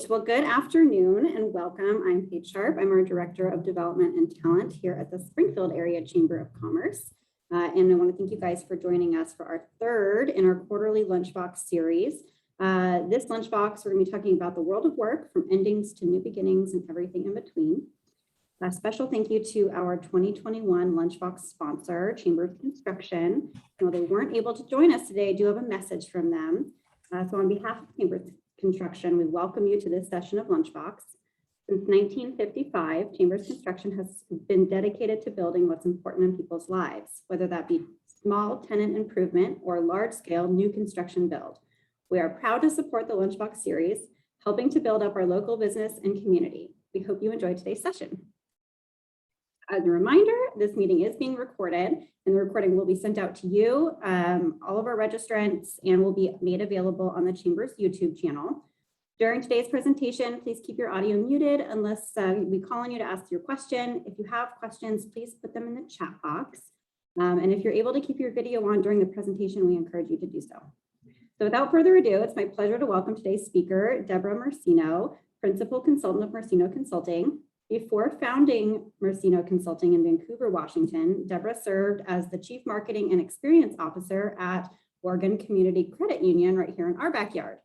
Well, good afternoon and welcome. I'm Paige Sharp. I'm our Director of Development and Talent here at the Springfield Area Chamber of Commerce. And I want to thank you guys for joining us for our third in our quarterly Lunchvox series. This Lunchvox, we're going to be talking about the world of work, from endings to new beginnings and everything in between. A special thank you to our 2021 Lunchvox sponsor, Chamber of Construction. Though they weren't able to join us today, I do have a message from them. So on behalf of Chamber of Construction, we welcome you to this session of Lunchvox. Since 1955, Chambers Construction has been dedicated to building what's important in people's lives, whether that be small tenant improvement or large-scale new construction build. We are proud to support the Lunchvox series, helping to build up our local business and community. We hope you enjoy today's session. As a reminder, this meeting is being recorded, and the recording will be sent out to you, all of our registrants, and will be made available on the Chamber's YouTube channel. During today's presentation, please keep your audio muted unless we call on you to ask your question. If you have questions, please put them in the chat box. And if you're able to keep your video on during the presentation, we encourage you to do so. So without further ado, it's my pleasure to welcome today's speaker, Deborah Mersino, Principal Consultant of Mersino Consulting. Before founding Mersino Consulting in Vancouver, Washington, Deborah served as the Chief Marketing and Experience Officer at Oregon Community Credit Union right here in our backyard.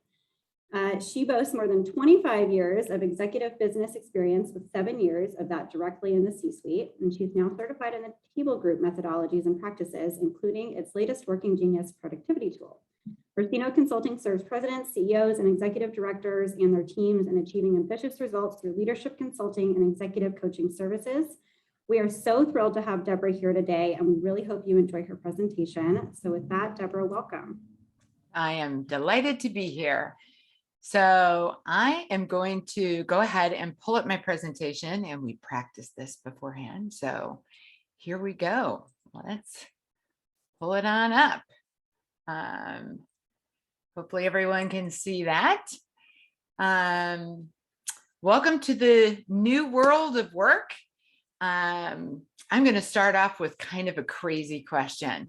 She boasts more than 25 years of executive business experience, with 7 years of that directly in the C-suite, and she's now certified in the Table Group methodologies and practices, including its latest Working Genius productivity tool. Mersino Consulting serves presidents, CEOs, and executive directors and their teams in achieving ambitious results through leadership consulting and executive coaching services. We are so thrilled to have Deborah here today, and we really hope you enjoy her presentation. So with that, Deborah, welcome. I am delighted to be here. So I am going to go ahead and pull up my presentation, and we practiced this beforehand. So here we go. Let's pull it on up. Hopefully everyone can see that. Welcome to the new world of work. I'm going to start off with kind of a crazy question.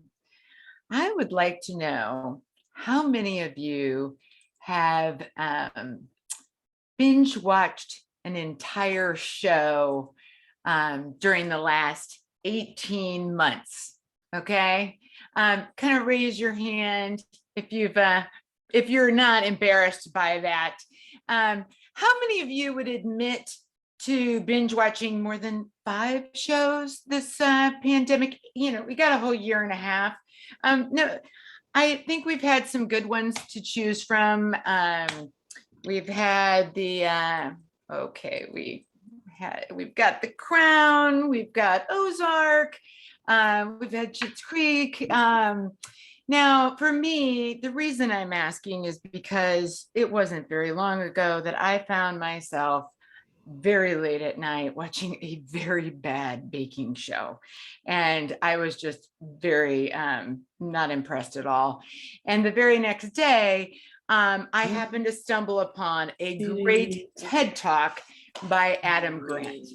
I would like to know how many of you have binge watched an entire show during the last 18 months. Okay, kind of raise your hand if you're not embarrassed by that. How many of you would admit to binge watching more than 5 shows this pandemic? You know, we got a whole year and a half. No, I think we've had some good ones to choose from. We've had the we've got The Crown, we've got Ozark, we've had Schitt's Creek. Now, for me, the reason I'm asking is because it wasn't very long ago that I found myself very late at night watching a very bad baking show, and I was just very not impressed at all. And the very next day, I happened to stumble upon a great TED Talk by Adam Grant.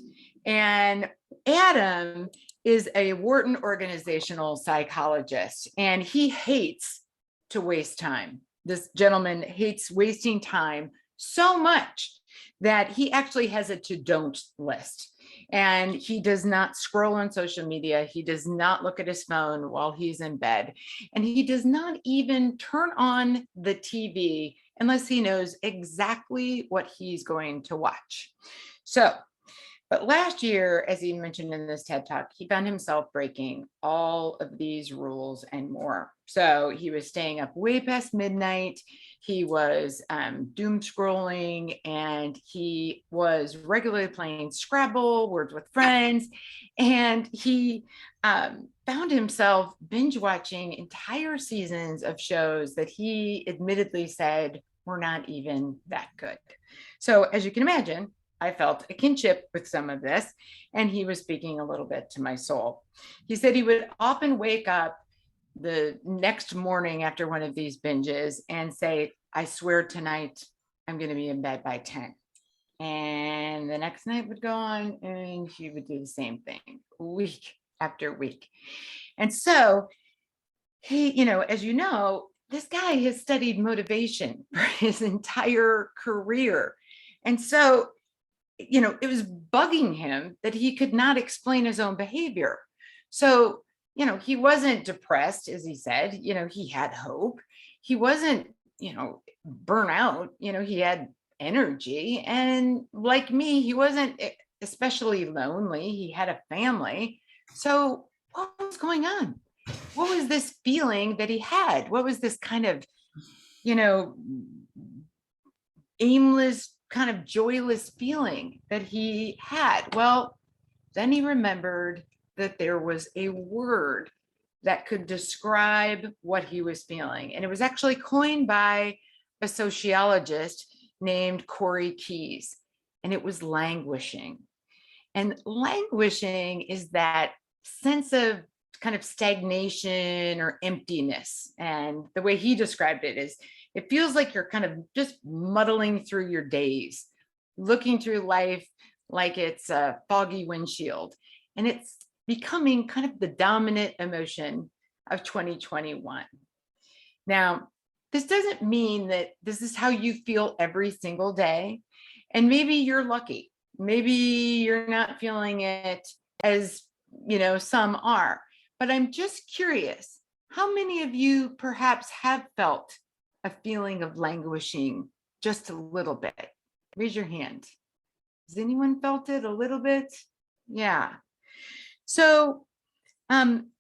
And Adam is a Wharton organizational psychologist, and he hates to waste time. This gentleman hates wasting time so much that he actually has a to-don't list. And he does not scroll on social media. He does not look at his phone while he's in bed. And he does not even turn on the TV unless he knows exactly what he's going to watch. But last year, as he mentioned in this TED Talk, he found himself breaking all of these rules and more. So he was staying up way past midnight. He was doom scrolling, and he was regularly playing Scrabble, Words with Friends. And he found himself binge watching entire seasons of shows that he admittedly said were not even that good. So as you can imagine, I felt a kinship with some of this, and he was speaking a little bit to my soul. He said he would often wake up the next morning after one of these binges and say, I swear tonight I'm going to be in bed by 10. And the next night would go on, and he would do the same thing week after week. And so he, as you know, this guy has studied motivation for his entire career. And so, it was bugging him that he could not explain his own behavior. So, he wasn't depressed, as he said, he had hope. He wasn't, burnout, he had energy. And like me, he wasn't especially lonely. He had a family. So what was going on? What was this feeling that he had? What was this kind of, aimless, kind of joyless feeling that he had? Well, then he remembered that there was a word that could describe what he was feeling. And it was actually coined by a sociologist named Corey Keyes, and it was languishing. And languishing is that sense of kind of stagnation or emptiness. And the way he described it is, it feels like you're kind of just muddling through your days, looking through life like it's a foggy windshield. And it's becoming kind of the dominant emotion of 2021. Now, this doesn't mean that this is how you feel every single day. And maybe you're lucky. Maybe you're not feeling it as, some are. But I'm just curious, how many of you perhaps have felt a feeling of languishing just a little bit? Raise your hand. Has anyone felt it a little bit? Yeah. So one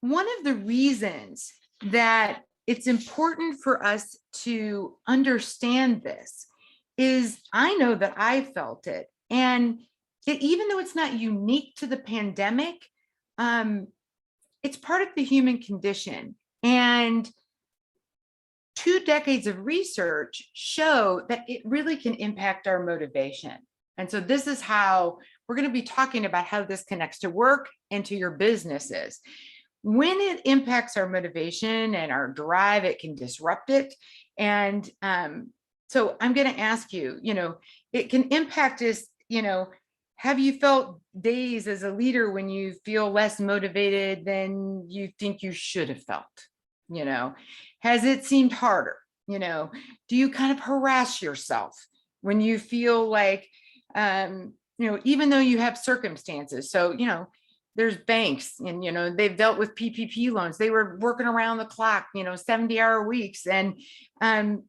of the reasons that it's important for us to understand this is, I know that I felt it. And even though it's not unique to the pandemic, it's part of the human condition. And 2 decades of research show that it really can impact our motivation. And so this is how we're going to be talking about how this connects to work and to your businesses. When it impacts our motivation and our drive, it can disrupt it. And so I'm going to ask you, it can impact us, have you felt days as a leader when you feel less motivated than you think you should have felt? Has it seemed harder? Do you kind of harass yourself when you feel like, even though you have circumstances? So, there's banks and, they've dealt with PPP loans. They were working around the clock, 70-hour weeks. And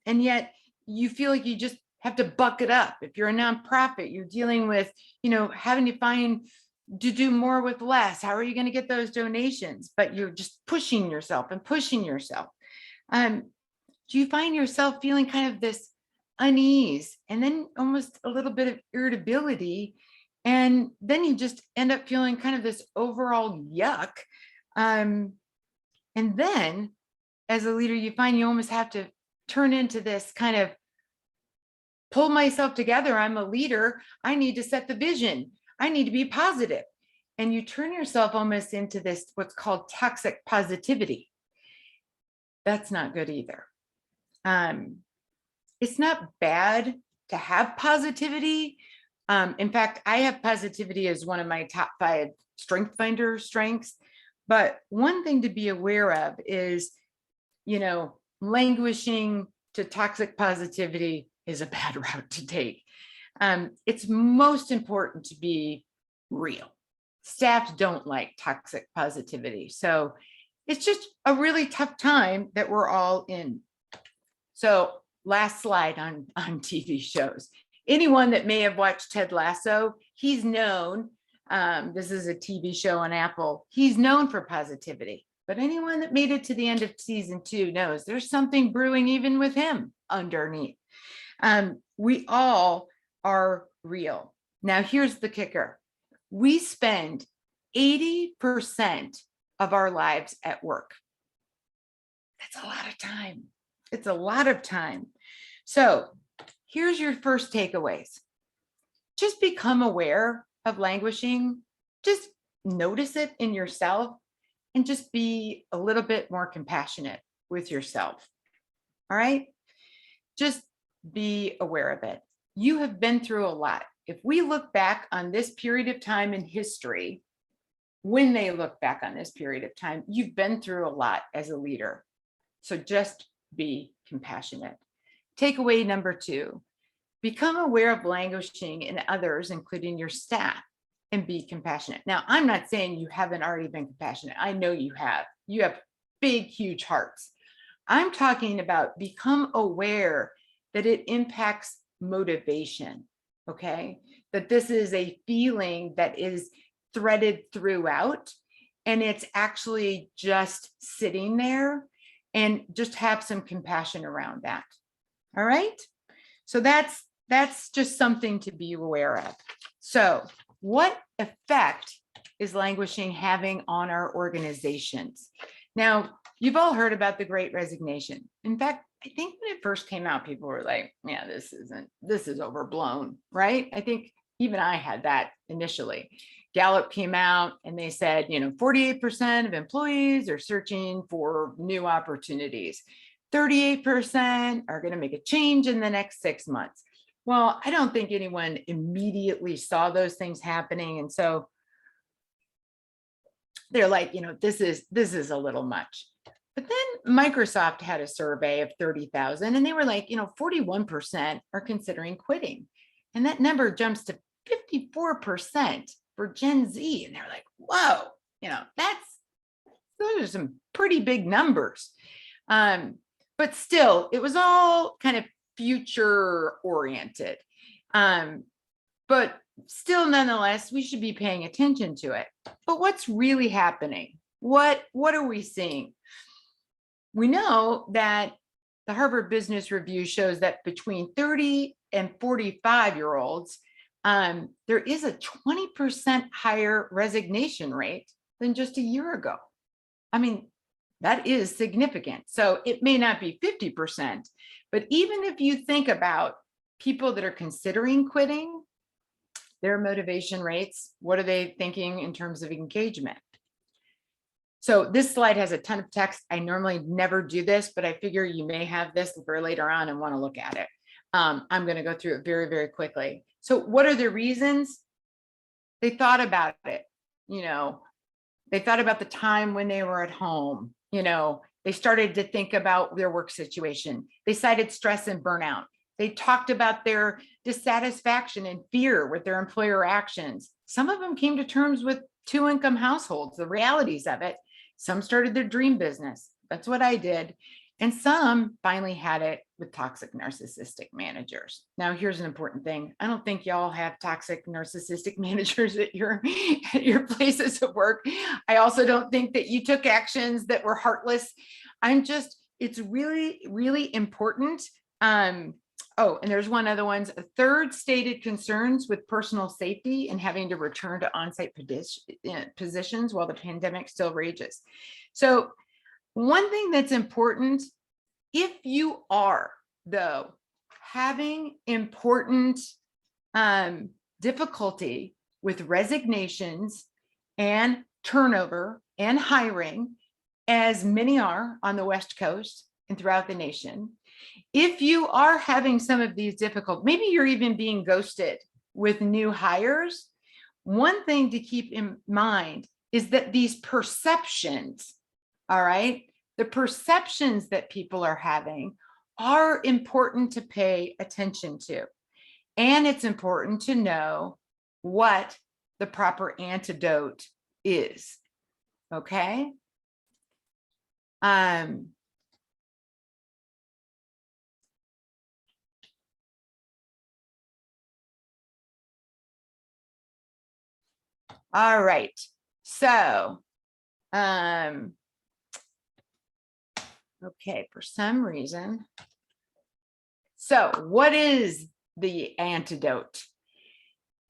yet you feel like you just have to buck it up. If you're a nonprofit, you're dealing with, having to do more with less. How are you going to get those donations? But you're just pushing yourself and pushing yourself. Do you find yourself feeling kind of this unease and then almost a little bit of irritability? And then you just end up feeling kind of this overall yuck. And then as a leader, you find you almost have to turn into this kind of pull myself together. I'm a leader. I need to set the vision. I need to be positive. And you turn yourself almost into this, what's called toxic positivity. That's not good either. It's not bad to have positivity. In fact, I have positivity as one of my top 5 strength finder strengths. But one thing to be aware of is, languishing to toxic positivity is a bad route to take. It's most important to be real. Staff don't like toxic positivity. So it's just a really tough time that we're all in. So last slide on TV shows. Anyone that may have watched Ted Lasso, he's known, this is a TV show on Apple, he's known for positivity. But anyone that made it to the end of season 2 knows there's something brewing even with him underneath. We all are real. Now, here's the kicker. We spend 80% of our lives at work. That's a lot of time. It's a lot of time. So here's your first takeaways. Just become aware of languishing. Just notice it in yourself and just be a little bit more compassionate with yourself. All right? Just be aware of it. You have been through a lot. If we look back on this period of time in history, when they look back on this period of time, you've been through a lot as a leader. So just be compassionate. Takeaway number 2, become aware of languishing in others, including your staff, and be compassionate. Now, I'm not saying you haven't already been compassionate. I know you have. You have big, huge hearts. I'm talking about become aware that it impacts motivation, okay? That this is a feeling that is threaded throughout, and it's actually just sitting there, and just have some compassion around that. All right? So that's just something to be aware of. So what effect is languishing having on our organizations? Now, you've all heard about the Great Resignation. In fact, I think when it first came out, people were like, yeah, this is overblown, right? I think even I had that initially. Gallup came out and they said, 48% of employees are searching for new opportunities. 38% are going to make a change in the next 6 months. Well, I don't think anyone immediately saw those things happening. And so they're like, this is a little much. But then Microsoft had a survey of 30,000 and they were like, 41% are considering quitting. And that number jumps to 54% for Gen Z. And they're like, whoa, those are some pretty big numbers. But still, it was all kind of future oriented. But still, nonetheless, we should be paying attention to it. But what's really happening? What are we seeing? We know that the Harvard Business Review shows that between 30 and 45-year-olds, there is a 20% higher resignation rate than just a year ago. I mean, that is significant. So it may not be 50%, but even if you think about people that are considering quitting, their motivation rates, what are they thinking in terms of engagement? So this slide has a ton of text. I normally never do this, but I figure you may have this for later on and want to look at it. I'm going to go through it very, very quickly. So what are the reasons? They thought about it. They thought about the time when they were at home. They started to think about their work situation. They cited stress and burnout. They talked about their dissatisfaction and fear with their employer actions. Some of them came to terms with two-income households, the realities of it. Some started their dream business. That's what I did. And some finally had it with toxic narcissistic managers. Now, here's an important thing. I don't think y'all have toxic narcissistic managers at your places of work. I also don't think that you took actions that were heartless. It's really, really important. Oh, and there's one other one. A third stated concerns with personal safety and having to return to on-site positions while the pandemic still rages. So one thing that's important, if you are, though, having important difficulty with resignations and turnover and hiring, as many are on the West Coast and throughout the nation, if you are having some of these difficult, maybe you're even being ghosted with new hires, one thing to keep in mind is that these perceptions, all right, the perceptions that people are having are important to pay attention to. And it's important to know what the proper antidote is. Okay. All right. So, okay, for some reason. So what is the antidote?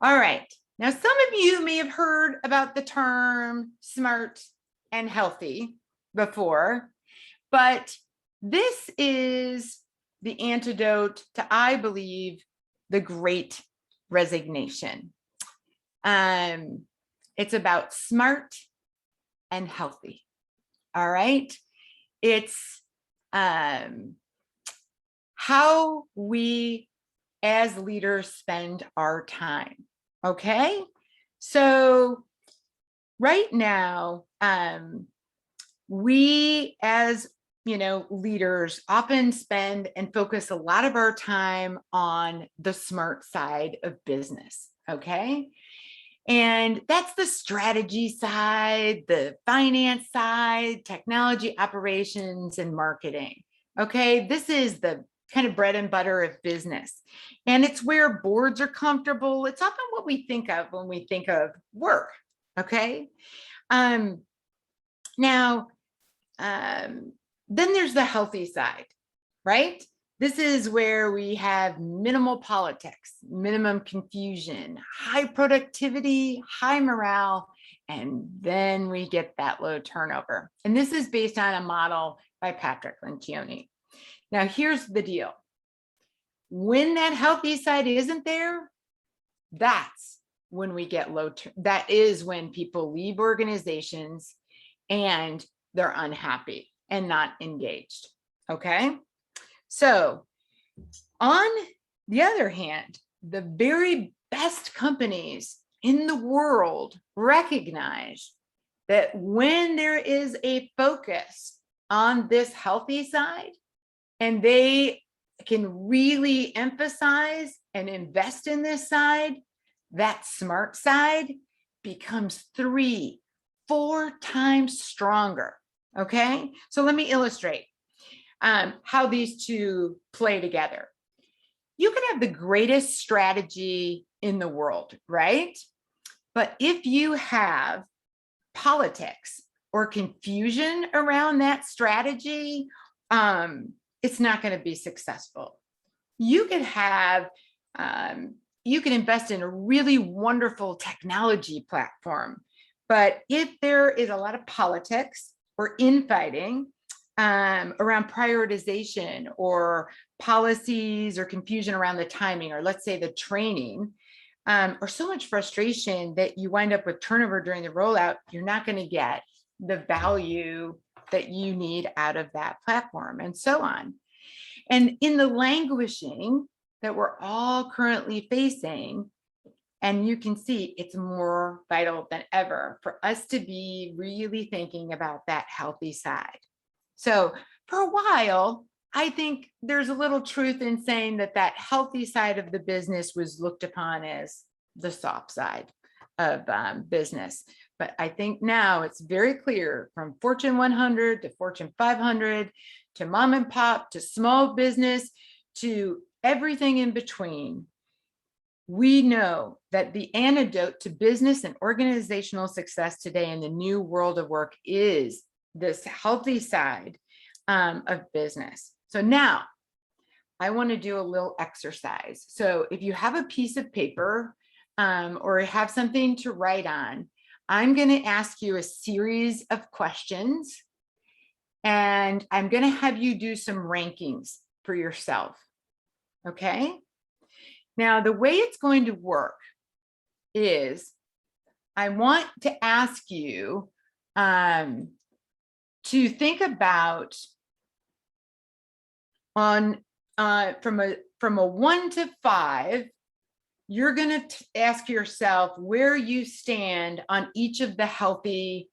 All right. Now, some of you may have heard about the term smart and healthy before, but this is the antidote to, I believe, the Great Resignation. It's about smart and healthy. All right. It's how we as leaders spend our time. Okay. So right now, we as leaders often spend and focus a lot of our time on the smart side of business. Okay. And that's the strategy side, the finance side, technology operations, and marketing. Okay. This is the kind of bread and butter of business. And it's where boards are comfortable. It's often what we think of when we think of work. Okay. Now, then there's the healthy side, right? This is where we have minimal politics, minimum confusion, high productivity, high morale, and then we get that low turnover. And this is based on a model by Patrick Lencioni. Now, here's the deal. When that healthy side isn't there, that's when we get that is when people leave organizations and they're unhappy and not engaged. Okay. So on the other hand, the very best companies in the world recognize that when there is a focus on this healthy side, and they can really emphasize and invest in this side, that smart side becomes 3-4 times stronger. Okay, so let me illustrate how these two play together. You can have the greatest strategy in the world, right? But if you have politics or confusion around that strategy, it's not going to be successful. You could have, you can invest in a really wonderful technology platform, but if there is a lot of politics or infighting around prioritization or policies or confusion around the timing, or let's say the training, or so much frustration that you wind up with turnover during the rollout, you're not going to get the value that you need out of that platform, and so on. And in the languishing that we're all currently facing, and you can see it's more vital than ever for us to be really thinking about that healthy side. So for a while, I think there's a little truth in saying that that healthy side of the business was looked upon as the soft side of business. But I think now it's very clear, from Fortune 100 to Fortune 500 to mom and pop to small business to everything in between, we know that the antidote to business and organizational success today in the new world of work is this healthy side of business. So now I want to do a little exercise. So if you have a piece of paper or have something to write on, I'm going to ask you a series of questions, and I'm going to have you do some rankings for yourself. Okay. Now, the way it's going to work is I want to ask you to think about from a 1 to 5, you're going to ask yourself where you stand on each of the healthy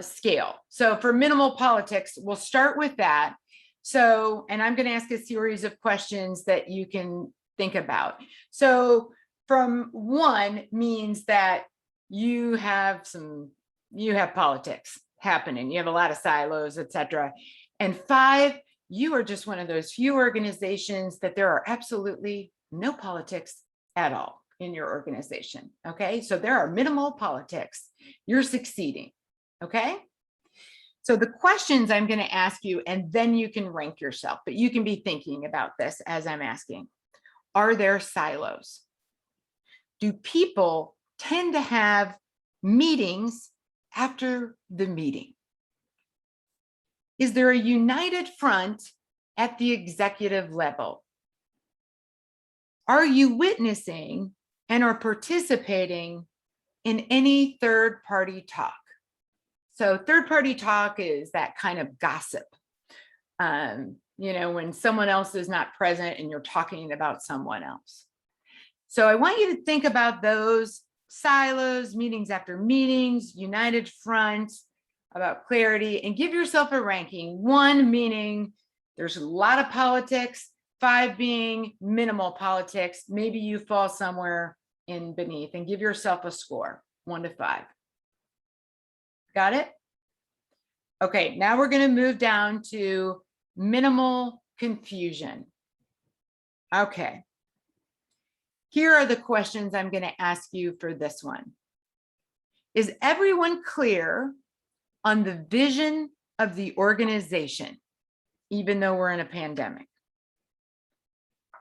scale. So for minimal politics, we'll start with that. So, and I'm going to ask a series of questions that you can think about. So from 1 means that you have politics happening. You have a lot of silos, etc. And 5, you are just one of those few organizations that there are absolutely no politics at all in your organization. Okay. So there are minimal politics. You're succeeding. Okay. So the questions I'm going to ask you, and then you can rank yourself, but you can be thinking about this as I'm asking. Are there silos? Do people tend to have meetings after the meeting? Is there a united front at the executive level? Are you witnessing and are participating in any third-party talk? So third-party talk is that kind of gossip. When someone else is not present and you're talking about someone else. So I want you to think about those silos, meetings after meetings, united front. about clarity, and give yourself a ranking. 1 meaning there's a lot of politics, 5 being minimal politics. Maybe you fall somewhere in beneath, and give yourself a score, 1 to 5. Got it? Okay, now we're going to move down to minimal confusion. Okay. Here are the questions I'm going to ask you for this one. Is everyone clear on the vision of the organization, even though we're in a pandemic?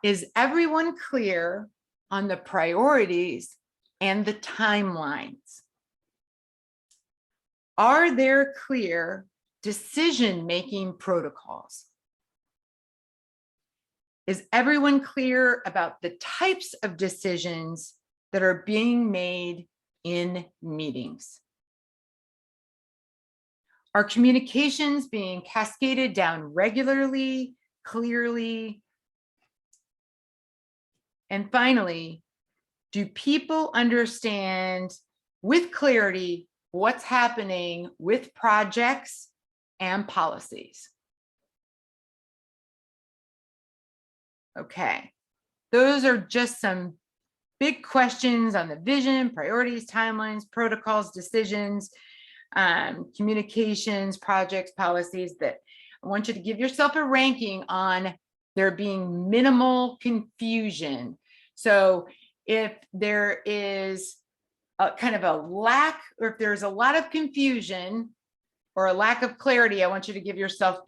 Is everyone clear on the priorities and the timelines? Are there clear decision-making protocols? Is everyone clear about the types of decisions that are being made in meetings? Are communications being cascaded down regularly, clearly? And finally, do people understand with clarity what's happening with projects and policies? Okay, those are just some big questions on the vision, priorities, timelines, protocols, decisions, communications, projects, policies, that I want you to give yourself a ranking on there being minimal confusion. So if there is a kind of a lack, or if there's a lot of confusion or a lack of clarity, I want you to give yourself,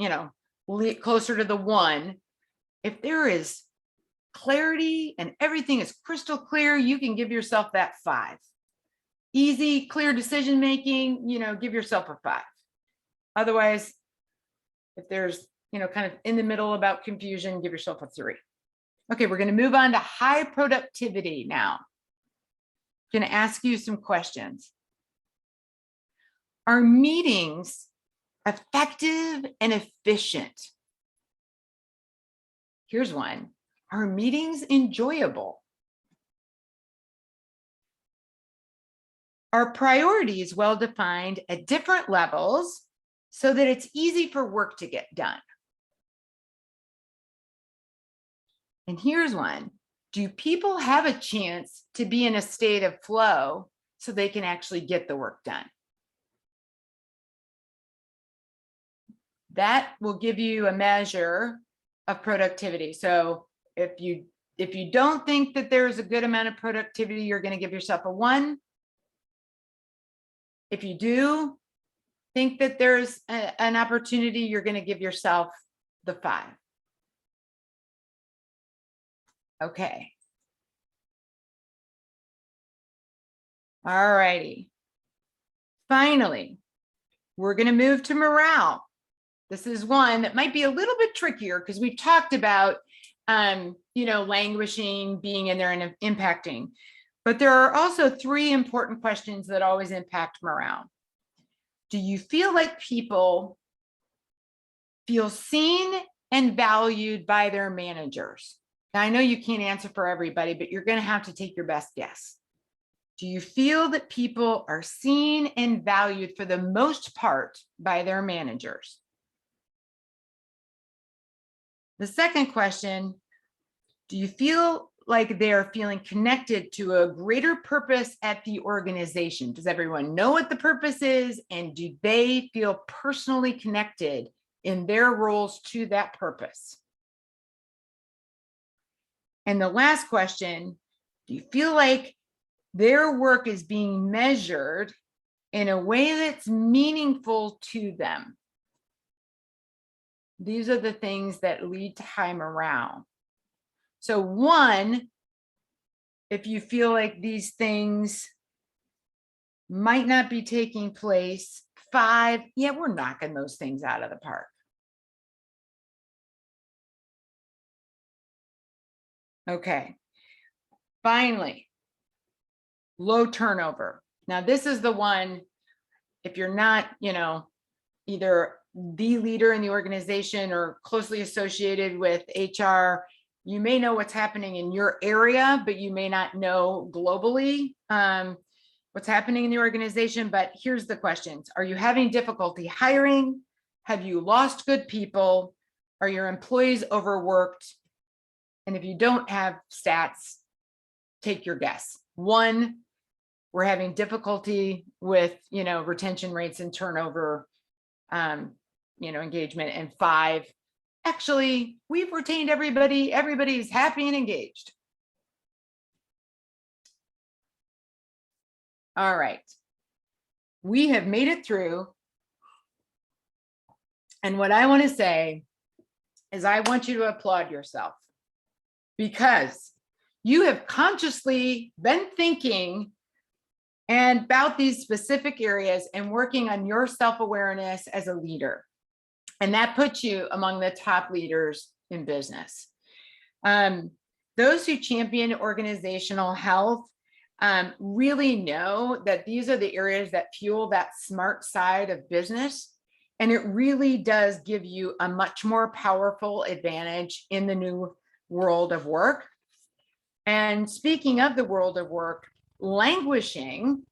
closer to the 1. If there is clarity and everything is crystal clear, you can give yourself that 5. Easy, clear decision making, give yourself a 5. Otherwise, if there's, kind of in the middle about confusion, give yourself a 3. Okay, we're going to move on to high productivity now. I'm going to ask you some questions. Are meetings effective and efficient? Here's one. Are meetings enjoyable? Are priorities well defined at different levels so that it's easy for work to get done? And here's one. Do people have a chance to be in a state of flow so they can actually get the work done? That will give you a measure of productivity. So if you don't think that there's a good amount of productivity, you're going to give yourself a 1. If you do think that there's an opportunity, you're going to give yourself the 5. Okay. All righty. Finally, we're going to move to morale. This is one that might be a little bit trickier because we've talked about, languishing, being in there and impacting. But there are also 3 important questions that always impact morale. Do you feel like people feel seen and valued by their managers? Now, I know you can't answer for everybody, but you're going to have to take your best guess. Do you feel that people are seen and valued for the most part by their managers? The second question, do you feel like they're feeling connected to a greater purpose at the organization? Does everyone know what the purpose is? And do they feel personally connected in their roles to that purpose? And the last question, do you feel like their work is being measured in a way that's meaningful to them? These are the things that lead to high morale. So 1, if you feel like these things might not be taking place. 5, yeah, we're knocking those things out of the park. Okay. Finally, low turnover. Now, this is the one, if you're not, either the leader in the organization or closely associated with HR, you may know what's happening in your area, but you may not know globally. what's happening in the organization, but here's the questions. Are you having difficulty hiring? Have you lost good people? Are your employees overworked? And if you don't have stats, take your guess. 1, we're having difficulty with, retention rates and turnover, engagement. And 5, actually, we've retained everybody. Everybody's happy and engaged. All right. We have made it through. And what I want to say is I want you to applaud yourself, because you have consciously been thinking and about these specific areas and working on your self-awareness as a leader. And that puts you among the top leaders in business. Those who champion organizational health really know that these are the areas that fuel that smart side of business. And it really does give you a much more powerful advantage in the new world of work. And speaking of the world of work, languishing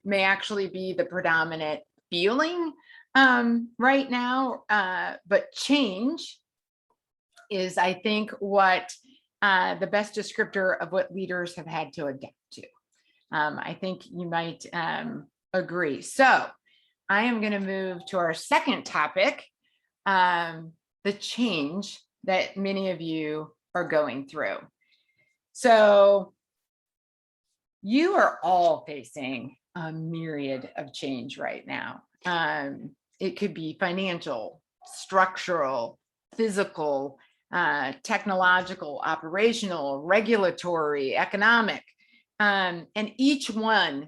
may actually be the predominant feeling right now, but change is, I think, what the best descriptor of what leaders have had to adapt to. I think you might agree. So I am going to move to our second topic, the change that many of you are going through. So you are all facing a myriad of change right now. It could be financial, structural, physical, technological, operational, regulatory, economic, and each one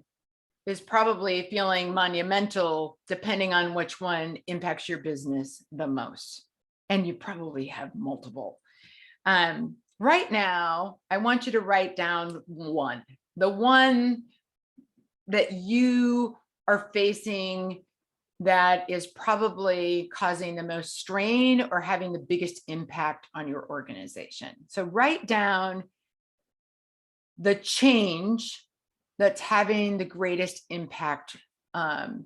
is probably feeling monumental depending on which one impacts your business the most. And you probably have multiple. Right now, I want you to write down the one that you are facing that is probably causing the most strain or having the biggest impact on your organization. So write down the change that's having the greatest impact on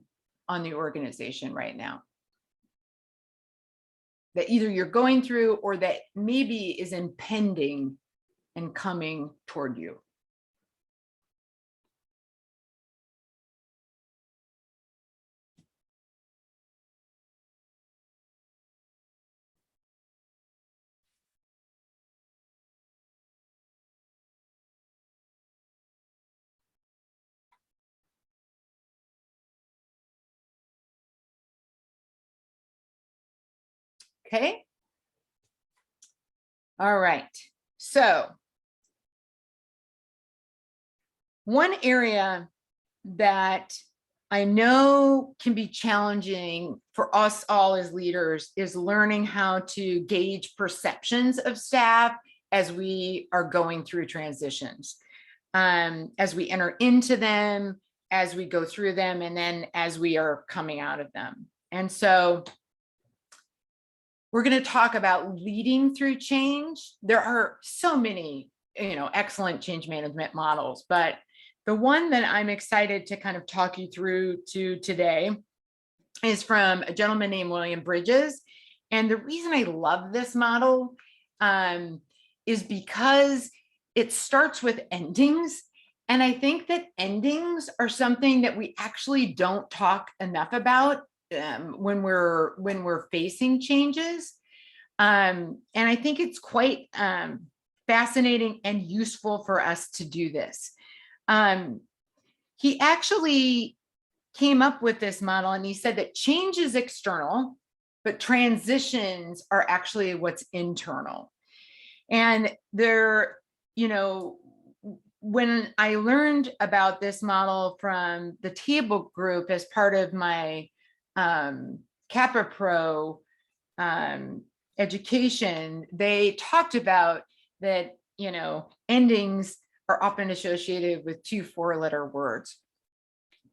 the organization right now, that either you're going through or that maybe is impending and coming toward you. Okay. All right. So one area that I know can be challenging for us all as leaders is learning how to gauge perceptions of staff as we are going through transitions, as we enter into them, as we go through them, and then as we are coming out of them. And so we're going to talk about leading through change. There are so many, excellent change management models, but the one that I'm excited to kind of talk you through to today is from a gentleman named William Bridges. And the reason I love this model is because it starts with endings. And I think that endings are something that we actually don't talk enough about when we're facing changes. And I think it's quite fascinating and useful for us to do this. He actually came up with this model, and he said that change is external, but transitions are actually what's internal. And there, when I learned about this model from the Table Group as part of my Kappa Pro education, they talked about that, endings are often associated with 2 4-letter words,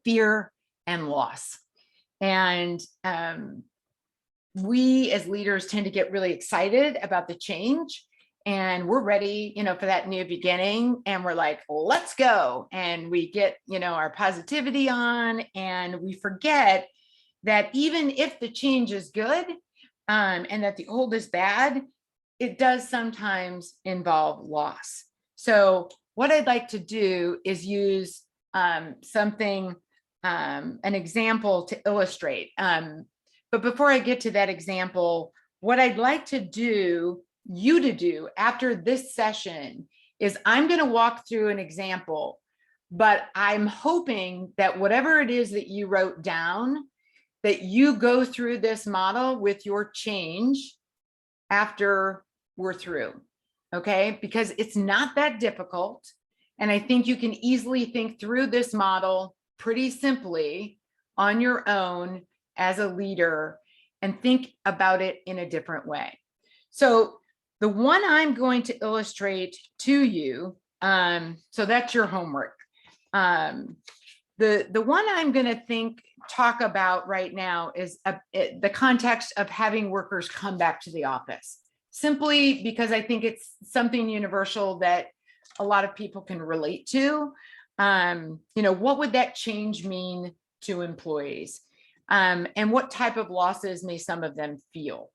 fear and loss. And we as leaders tend to get really excited about the change. and we're ready, for that new beginning. And we're like, let's go. And we get, our positivity on, and we forget that even if the change is good, and that the old is bad, it does sometimes involve loss. So what I'd like to do is use an example to illustrate. But before I get to that example, what I'd like to do after this session is I'm going to walk through an example, but I'm hoping that whatever it is that you wrote down, that you go through this model with your change after we're through, okay? Because it's not that difficult. And I think you can easily think through this model pretty simply on your own as a leader and think about it in a different way. So the one I'm going to illustrate to you, so that's your homework. The one I'm going to talk about right now is the context of having workers come back to the office, simply because I think it's something universal that a lot of people can relate to. What would that change mean to employees? And what type of losses may some of them feel?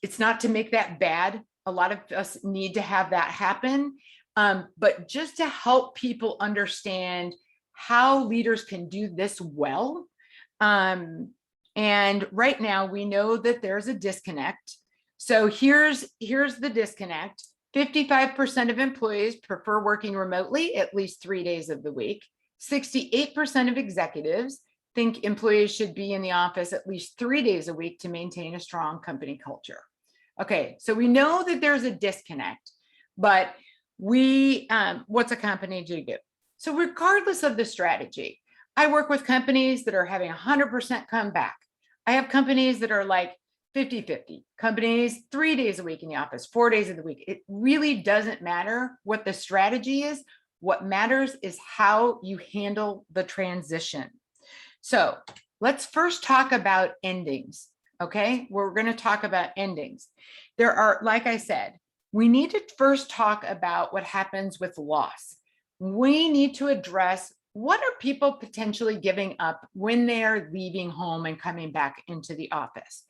It's not to make that bad. A lot of us need to have that happen, but just to help people understand how leaders can do this well. And right now we know that there's a disconnect. So here's the disconnect. 55% of employees prefer working remotely at least 3 days of the week. 68% of executives think employees should be in the office at least 3 days a week to maintain a strong company culture. Okay, so we know that there's a disconnect, but what's a company to do? So regardless of the strategy, I work with companies that are having 100% come back. I have companies that are like 50-50, companies 3 days a week in the office, 4 days of the week. It really doesn't matter what the strategy is. What matters is how you handle the transition. So let's first talk about endings. Okay, we're going to talk about endings. There are, like I said, we need to first talk about what happens with loss. We need to address what are people potentially giving up when they're leaving home and coming back into the office.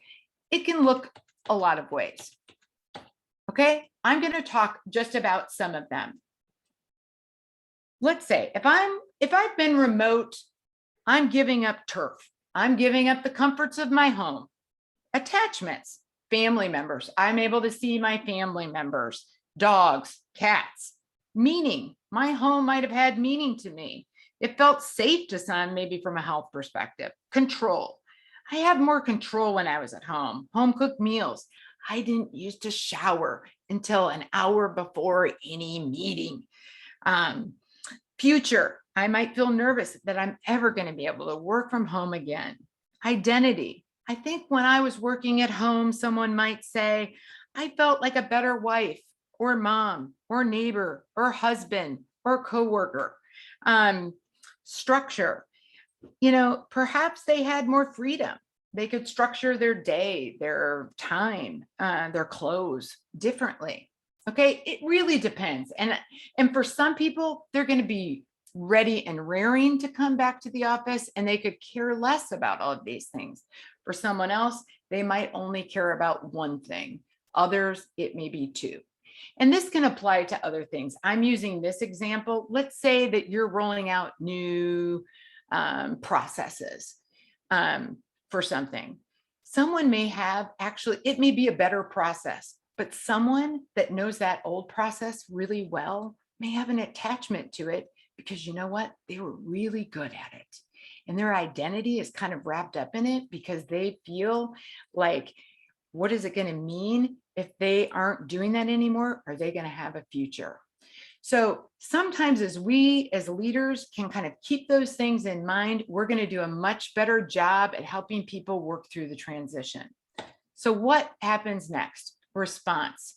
It can look a lot of ways. Okay, I'm going to talk just about some of them. Let's say if I've been remote, I'm giving up turf. I'm giving up the comforts of my home, attachments, family members. I'm able to see my family members, dogs, cats, meaning. My home might have had meaning to me. It felt safe to some, maybe from a health perspective. Control. I had more control when I was at home. Home cooked meals. I didn't used to shower until an hour before any meeting. Future. I might feel nervous that I'm ever going to be able to work from home again. Identity. I think when I was working at home, someone might say, I felt like a better wife or mom or neighbor or husband or coworker. Structure. Perhaps they had more freedom. They could structure their day, their time, their clothes differently. Okay, it really depends. And for some people, they're going to be ready and raring to come back to the office, and they could care less about all of these things. For someone else, they might only care about one thing. Others, it may be two. And this can apply to other things. I'm using this example. Let's say that you're rolling out new processes for something. Someone may have it may be a better process, but someone that knows that old process really well may have an attachment to it because you know what? They were really good at it. And their identity is kind of wrapped up in it because they feel like, what is it going to mean if they aren't doing that anymore? Are they going to have a future? So sometimes as we as leaders can kind of keep those things in mind, we're going to do a much better job at helping people work through the transition. So what happens next? Response.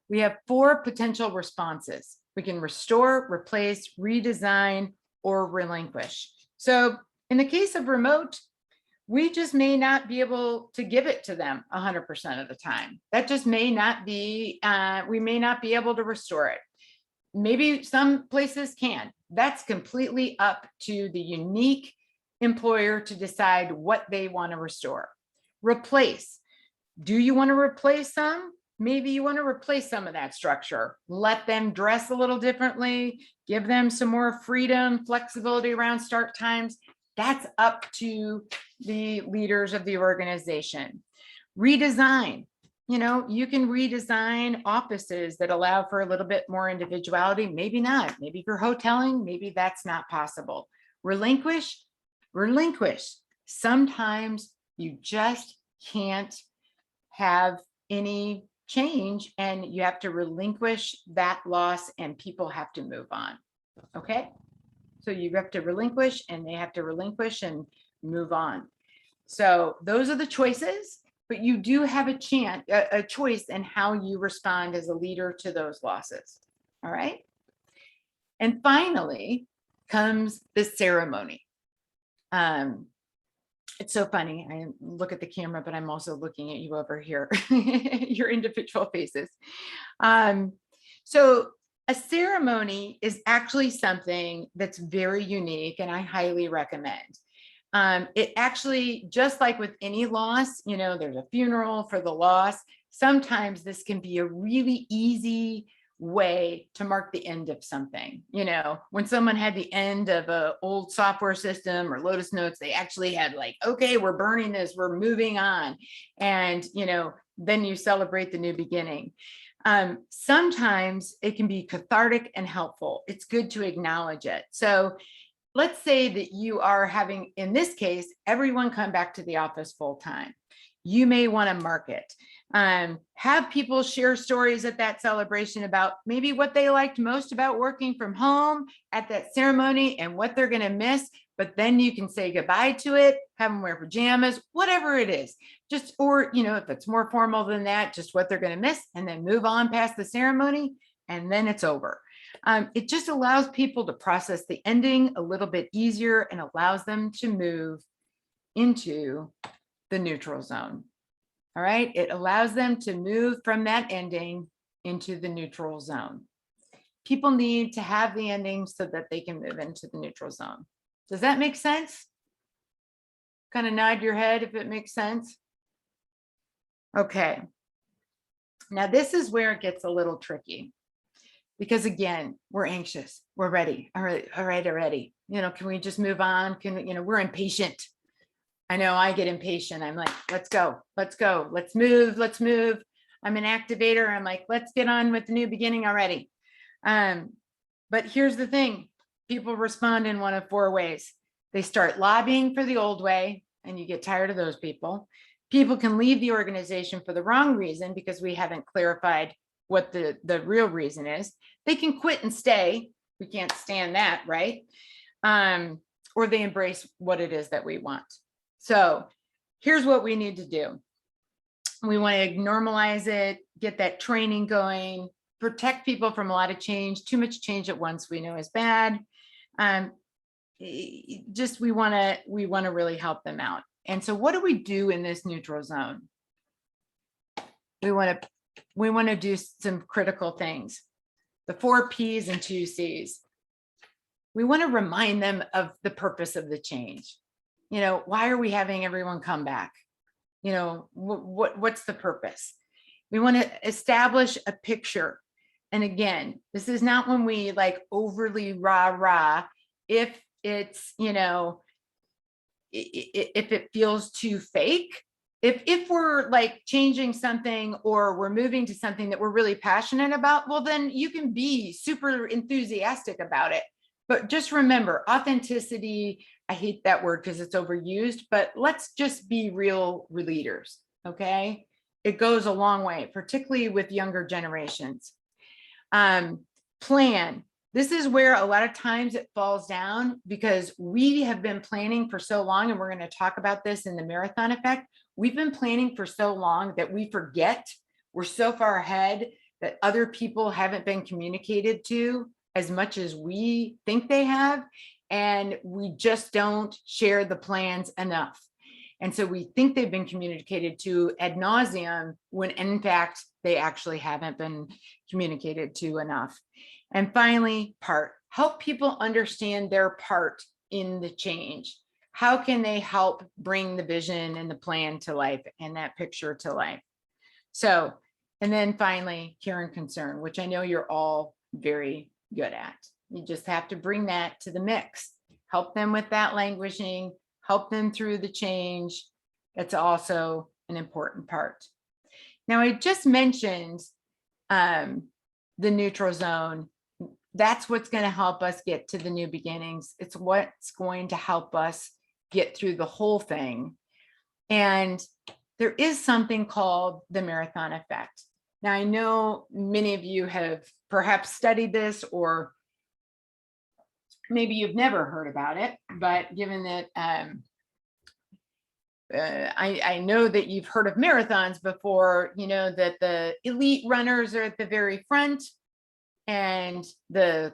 We have 4 potential responses. We can restore, replace, redesign, or relinquish. So in the case of remote, we just may not be able to give it to them 100% of the time. That just may not be, we may not be able to restore it. Maybe some places can. That's completely up to the unique employer to decide what they want to restore. Replace. Do you want to replace some? Maybe you want to replace some of that structure. Let them dress a little differently, give them some more freedom, flexibility around start times. That's up to the leaders of the organization. Redesign. You know, you can redesign offices that allow for a little bit more individuality. Maybe not. Maybe for hoteling, maybe that's not possible. Relinquish. Sometimes you just can't have any change and you have to relinquish that loss and people have to move on. Okay. So you have to relinquish and they have to relinquish and move on. So those are the choices, but you do have a choice in how you respond as a leader to those losses. All right. And finally comes the ceremony. It's so funny. I look at the camera, but I'm also looking at you over here, your individual faces. So a ceremony is actually something that's very unique and I highly recommend. It actually, just like with any loss, you know, there's a funeral for the loss. Sometimes this can be a really easy way to mark the end of something. You know, when someone had the end of an old software system or Lotus Notes, they actually had like, okay, we're burning this, we're moving on. And, you know, then you celebrate the new beginning. Sometimes it can be cathartic and helpful. It's good to acknowledge it. So let's say that you are having, in this case, everyone come back to the office full time. You may want to mark it. Have people share stories at that celebration about maybe what they liked most about working from home at that ceremony and what they're going to miss. But then you can say goodbye to it, have them wear pajamas, whatever it is. Just, or, you know, if it's more formal than that, just what they're going to miss and then move on past the ceremony and then it's over. It just allows people to process the ending a little bit easier and allows them to move into the neutral zone. All right. It allows them to move from that ending into the neutral zone. People need to have the ending so that they can move into the neutral zone. Does that make sense? Kind of nod your head if it makes sense. Okay. Now this is where it gets a little tricky. Because again, we're anxious, we're ready. All right, already. You know, can we just move on? We're impatient. I know I get impatient. I'm like, let's go, let's move. I'm an activator. I'm like, let's get on with the new beginning already. But here's the thing. People respond in one of four ways. They start lobbying for the old way, and you get tired of those people. People can leave the organization for the wrong reason because we haven't clarified what the real reason is. They can quit and stay. We can't stand that, right? Or they embrace what it is that we want. So here's what we need to do. We want to We it, get that training going, protect people from a lot of change. Too much change at once we know is bad. We want to really help them out. And so what do we do in this neutral zone? We want to do some critical things. The 4 P's and 2 C's. We want to remind them of the purpose of the change. You know, why are we having everyone come back? You know, what's the purpose? We want to establish a picture. And again, this is not when we like overly rah-rah. If it's, you know, if it feels too fake, if we're like changing something or we're moving to something that we're really passionate about, well, then you can be super enthusiastic about it. But just remember, authenticity, I hate that word because it's overused, but let's just be real leaders, okay? It goes a long way, particularly with younger generations. Plan. This is where a lot of times it falls down because we have been planning for so long, and we're going to talk about this in the marathon effect. We've been planning for so long that we forget we're so far ahead that other people haven't been communicated to as much as we think they have. And we just don't share the plans enough. And so we think they've been communicated to ad nauseum when in fact, they actually haven't been communicated to enough. And finally, help people understand their part in the change. How can they help bring the vision and the plan to life and that picture to life? So, and then finally, care and concern, which I know you're all very good at. You just have to bring that to the mix. Help them with that languishing, help them through the change. That's also an important part. Now, I just mentioned the neutral zone. That's what's going to help us get to the new beginnings. It's what's going to help us get through the whole thing. And there is something called the marathon effect. Now, I know many of you have perhaps studied this, or maybe you've never heard about it, but given that I know that you've heard of marathons before, you know that the elite runners are at the very front, and the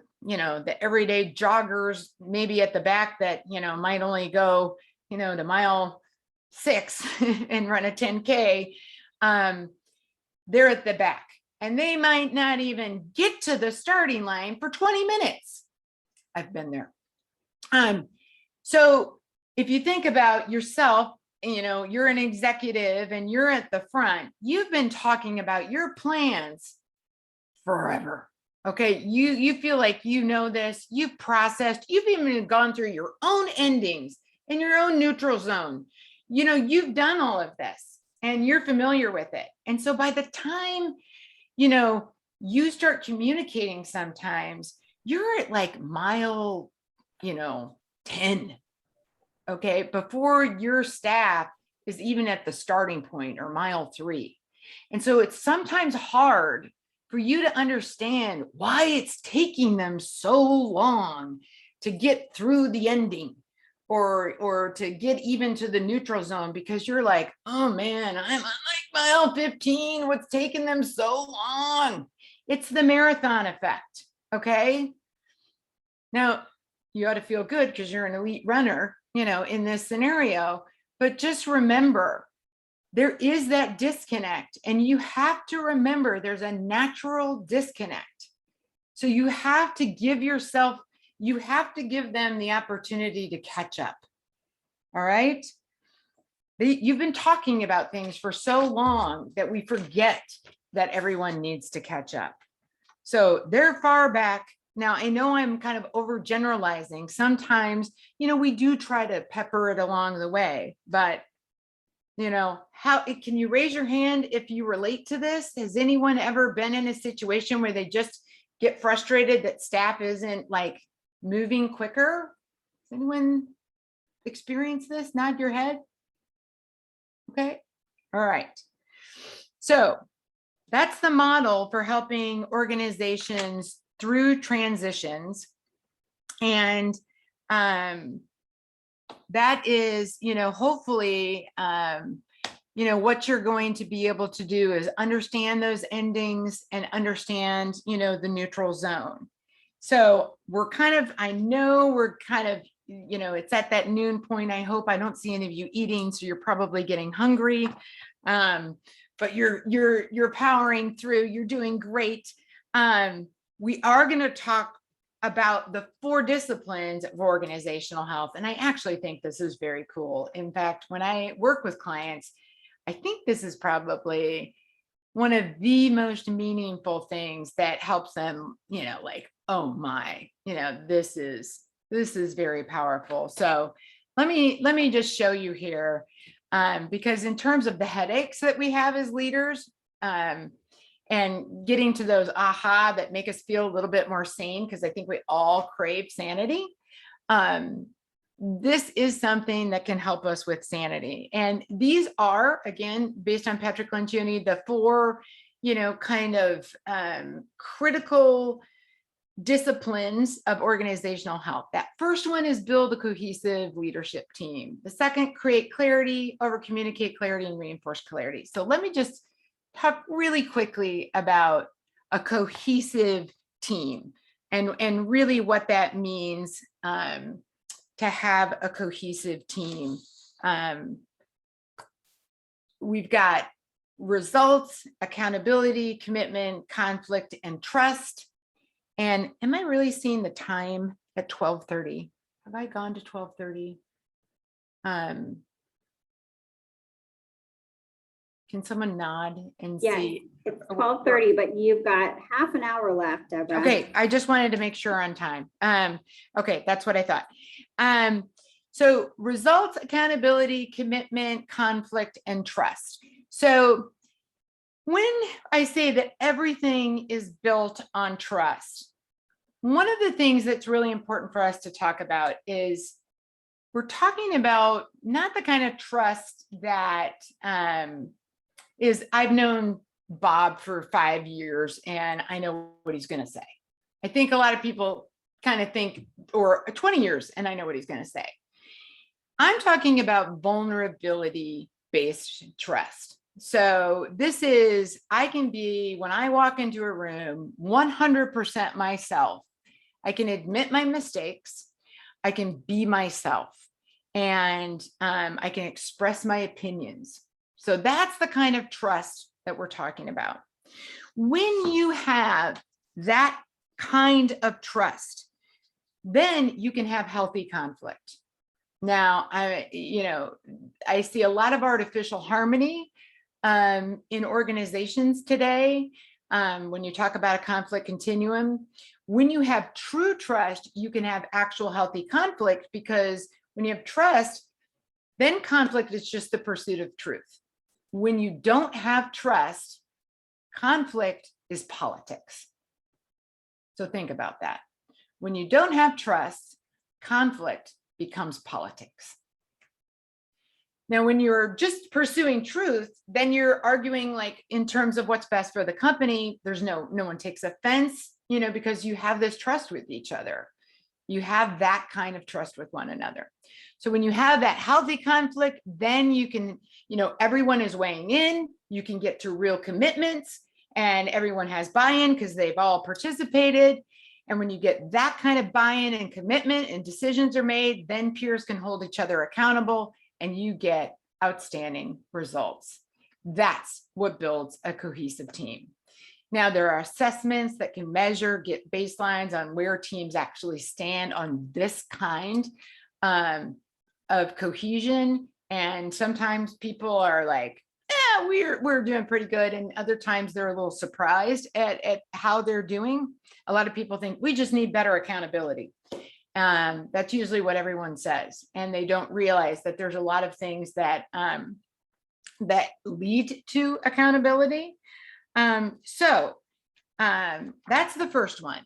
everyday joggers maybe at the back that might only go to mile 6 and run a 10K. They're at the back, and they might not even get to the starting line for 20 minutes. I've been there. So if you think about yourself, you're an executive and you're at the front, you've been talking about your plans forever. Okay, you feel like this, you've processed, you've even gone through your own endings in your own neutral zone. You've done all of this and you're familiar with it. And so by the time, you start communicating, sometimes you're at like mile, 10, okay, before your staff is even at the starting point, or mile 3. And so it's sometimes hard for you to understand why it's taking them so long to get through the ending, or to get even to the neutral zone, because you're like, oh man, I'm on like mile 15. What's taking them so long? It's the marathon effect. Okay. Now you ought to feel good because you're an elite runner, in this scenario, but just remember, there is that disconnect, and you have to remember there's a natural disconnect. So you have to give them the opportunity to catch up. All right. You've been talking about things for so long that we forget that everyone needs to catch up. So they're far back. Now, I know I'm kind of overgeneralizing. Sometimes, we do try to pepper it along the way, but can you raise your hand if you relate to this? Has anyone ever been in a situation where they just get frustrated that staff isn't like moving quicker? Has anyone experienced this? Nod your head. Okay. All right. So that's the model for helping organizations through transitions. And that is, hopefully, what you're going to be able to do is understand those endings and understand, the neutral zone. So I know we're kind of, it's at that noon point. I hope I don't see any of you eating, so you're probably getting hungry. But you're powering through, you're doing great. We are going to talk about the 4 disciplines of organizational health. And I actually think this is very cool. In fact, when I work with clients, I think this is probably one of the most meaningful things that helps them, like, oh my, this is very powerful. So let me just show you here, because in terms of the headaches that we have as leaders, and getting to those aha that make us feel a little bit more sane, because I think we all crave sanity. This is something that can help us with sanity. And these are, again, based on Patrick Lencioni, the 4, kind of critical disciplines of organizational health. That first one is build a cohesive leadership team. The second, create clarity, over communicate clarity, and reinforce clarity. So let me just talk really quickly about a cohesive team and really what that means, to have a cohesive team. we've got results, accountability, commitment, conflict, and trust. And am I really seeing the time at 12:30? Have I gone to 12:30? Can someone nod and Yes, see? it's 12:30, but you've got half an hour left, Deborah. Okay, I just wanted to make sure on time. Okay, that's what I thought. So results, accountability, commitment, conflict, and trust. So when I say that everything is built on trust, one of the things that's really important for us to talk about is we're talking about not the kind of trust that is, I've known Bob for 5 years and I know what he's going to say. I think a lot of people kind of think, or 20 years and I know what he's going to say. I'm talking about vulnerability-based trust. So this is, I can be, when I walk into a room, 100% myself. I can admit my mistakes. I can be myself. And I can express my opinions. So that's the kind of trust that we're talking about. When you have that kind of trust, then you can have healthy conflict. Now, I see a lot of artificial harmony in organizations today. When you talk about a conflict continuum, when you have true trust, you can have actual healthy conflict, because when you have trust, then conflict is just the pursuit of truth. When you don't have trust, conflict is politics. So think about that. When you don't have trust, conflict becomes politics. Now, when you're just pursuing truth, then you're arguing like in terms of what's best for the company. There's no one takes offense, because you have this trust with each other. You have that kind of trust with one another. So when you have that healthy conflict, then you can, everyone is weighing in, you can get to real commitments, and everyone has buy-in because they've all participated. And when you get that kind of buy-in and commitment and decisions are made, then peers can hold each other accountable and you get outstanding results. That's what builds a cohesive team. Now, there are assessments that can measure, get baselines on where teams actually stand on this kind of cohesion. And sometimes people are like, we're doing pretty good. And other times they're a little surprised at how they're doing. A lot of people think we just need better accountability. That's usually what everyone says. And they don't realize that there's a lot of things that lead to accountability. So that's the first one.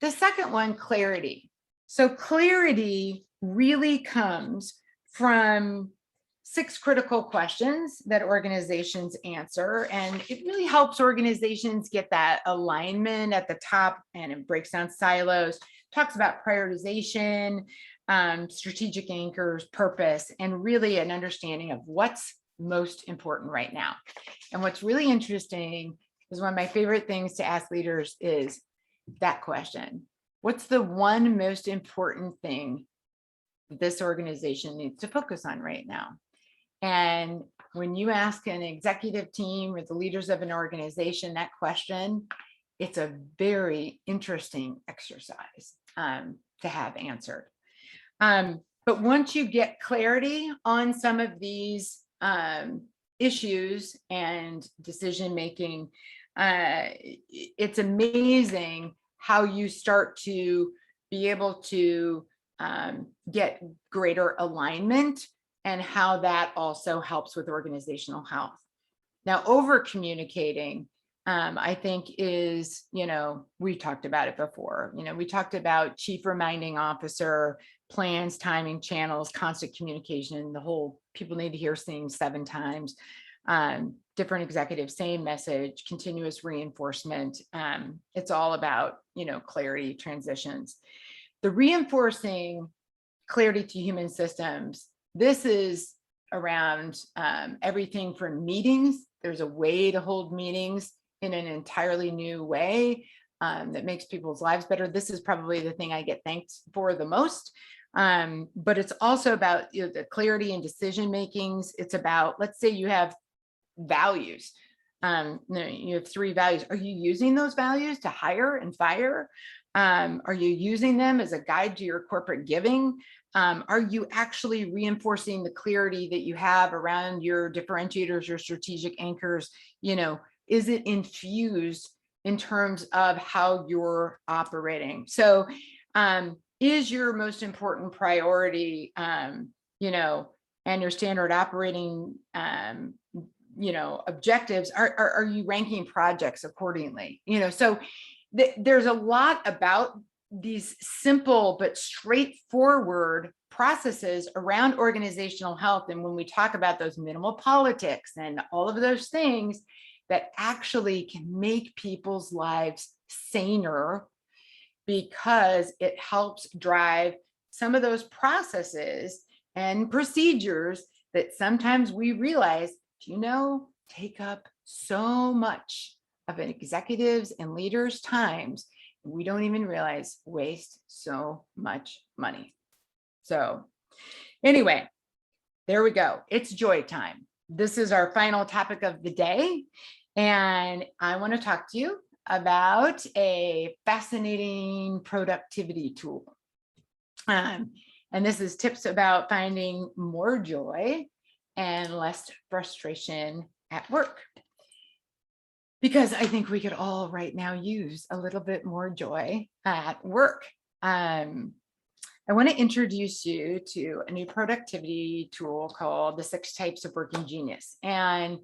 The second one, clarity. So clarity really comes from 6 critical questions that organizations answer. And it really helps organizations get that alignment at the top, and it breaks down silos, talks about prioritization, strategic anchors, purpose, and really an understanding of what's most important right now. And what's really interesting is one of my favorite things to ask leaders is that question. What's the one most important thing that this organization needs to focus on right now? And when you ask an executive team or the leaders of an organization that question, it's a very interesting exercise to have answered. But once you get clarity on some of these issues and decision making, it's amazing how you start to be able to get greater alignment, and how that also helps with organizational health. Now, over communicating, I think is, we talked about it before. We talked about chief reminding officer, plans, timing, channels, constant communication, the whole people need to hear things 7 times, different executives, same message, continuous reinforcement. It's all about, clarity, transitions. The reinforcing clarity to human systems, this is around everything from meetings. There's a way to hold meetings in an entirely new way that makes people's lives better. This is probably the thing I get thanked for the most. But it's also about the clarity in decision makings. It's about, let's say you have values. You have 3 values. Are you using those values to hire and fire? Are you using them as a guide to your corporate giving? Are you actually reinforcing the clarity that you have around your differentiators, your strategic anchors? Is it infused in terms of how you're operating? So, is your most important priority, and your standard operating, objectives, are you ranking projects accordingly? So there's a lot about these simple but straightforward processes around organizational health. And when we talk about those minimal politics and all of those things that actually can make people's lives saner, because it helps drive some of those processes and procedures that sometimes we realize, take up so much of an executives and leaders' times, we don't even realize waste so much money. So anyway, there we go. It's joy time. This is our final topic of the day. And I want to talk to you about a fascinating productivity tool. And this is tips about finding more joy and less frustration at work. Because I think we could all right now use a little bit more joy at work. I want to introduce you to a new productivity tool called the 6 Types of Working Genius. And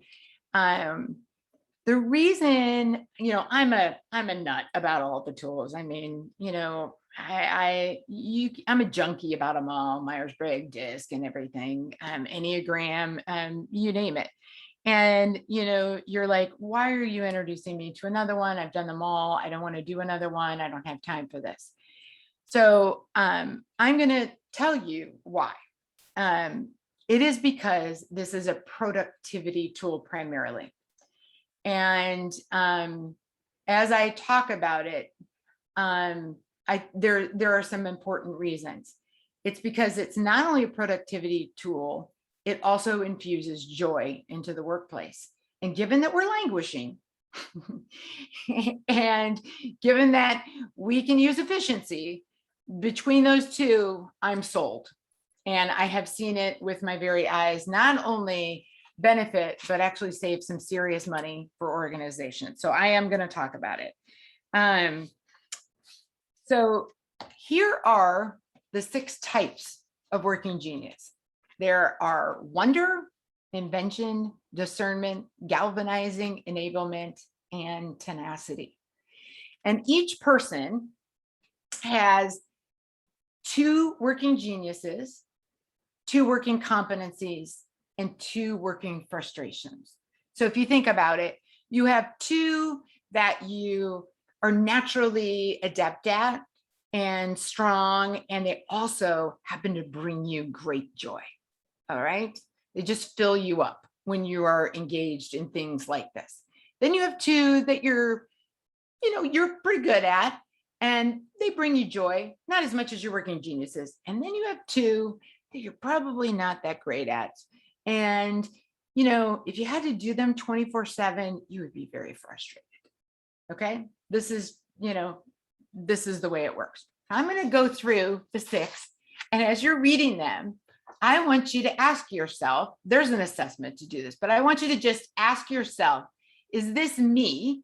the reason, I'm a nut about all the tools. I mean, I'm a junkie about them all, Myers-Briggs, DISC, and everything, Enneagram, you name it. And, you're like, why are you introducing me to another one? I've done them all. I don't want to do another one. I don't have time for this. So I'm going to tell you why. It is because this is a productivity tool primarily. And as I talk about it, there are some important reasons. It's because it's not only a productivity tool, it also infuses joy into the workplace. And given that we're languishing, and given that we can use efficiency, between those two, I'm sold. And I have seen it with my very eyes, not only benefit, but actually save some serious money for organizations. So I am going to talk about it. So here are the 6 types of working genius. There are wonder, invention, discernment, galvanizing, enablement, and tenacity. And each person has 2 working geniuses, 2 working competencies, and 2 working frustrations. So if you think about it, you have 2 that you are naturally adept at and strong, and they also happen to bring you great joy. All right. They just fill you up when you are engaged in things like this. Then you have 2 that you're pretty good at, and they bring you joy, not as much as your working geniuses. And then you have 2 that you're probably not that great at. And, if you had to do them 24/7, you would be very frustrated. Okay. This is the way it works. I'm going to go through the 6. And as you're reading them, I want you to ask yourself, there's an assessment to do this, but I want you to just ask yourself, is this me?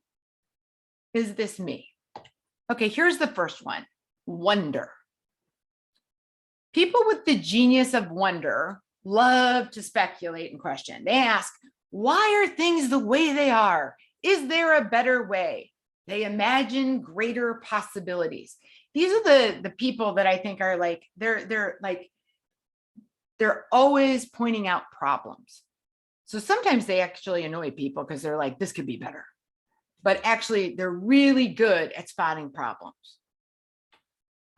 Is this me? Okay, here's the first one, wonder. People with the genius of wonder love to speculate and question. They ask, why are things the way they are? Is there a better way? They imagine greater possibilities. These are the people that I think are like, they're always pointing out problems. So sometimes they actually annoy people because they're like, this could be better. But actually, they're really good at spotting problems.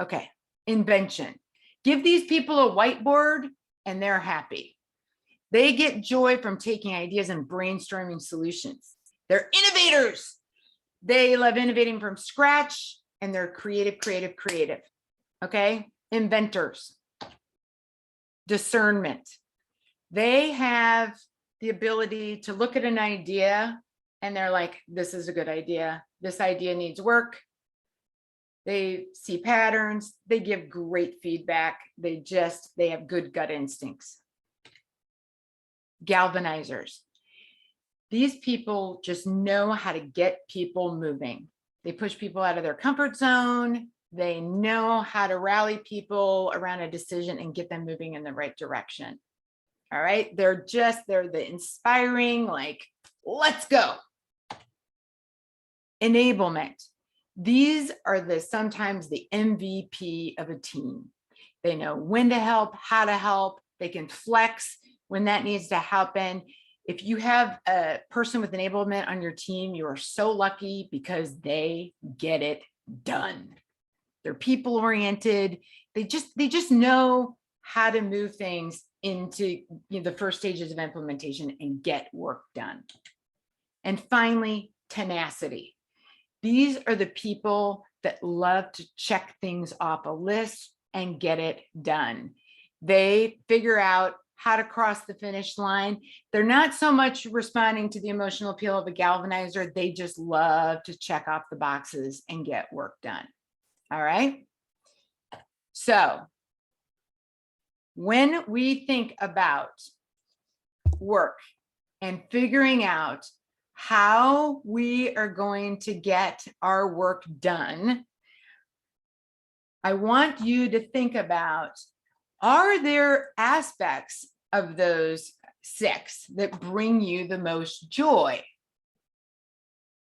Okay, invention. Give these people a whiteboard and they're happy. They get joy from taking ideas and brainstorming solutions. They're innovators. They love innovating from scratch, and they're creative. Okay, inventors. Discernment. They have the ability to look at an idea and they're like, this is a good idea. This idea needs work. They see patterns. They give great feedback. They have good gut instincts. Galvanizers. These people just know how to get people moving. They push people out of their comfort zone. They know how to rally people around a decision and get them moving in the right direction. All right. They're the inspiring, like, let's go. Enablement. These are sometimes the MVP of a team. They know when to help, how to help. They can flex when that needs to happen. If you have a person with enablement on your team, you are so lucky because they get it done. They're people oriented. They just know how to move things into the first stages of implementation and get work done. And finally, tenacity. These are the people that love to check things off a list and get it done. They figure out how to cross the finish line. They're not so much responding to the emotional appeal of a galvanizer. They just love to check off the boxes and get work done. All right. So when we think about work and figuring out how we are going to get our work done, I want you to think about, are there aspects of those 6 that bring you the most joy?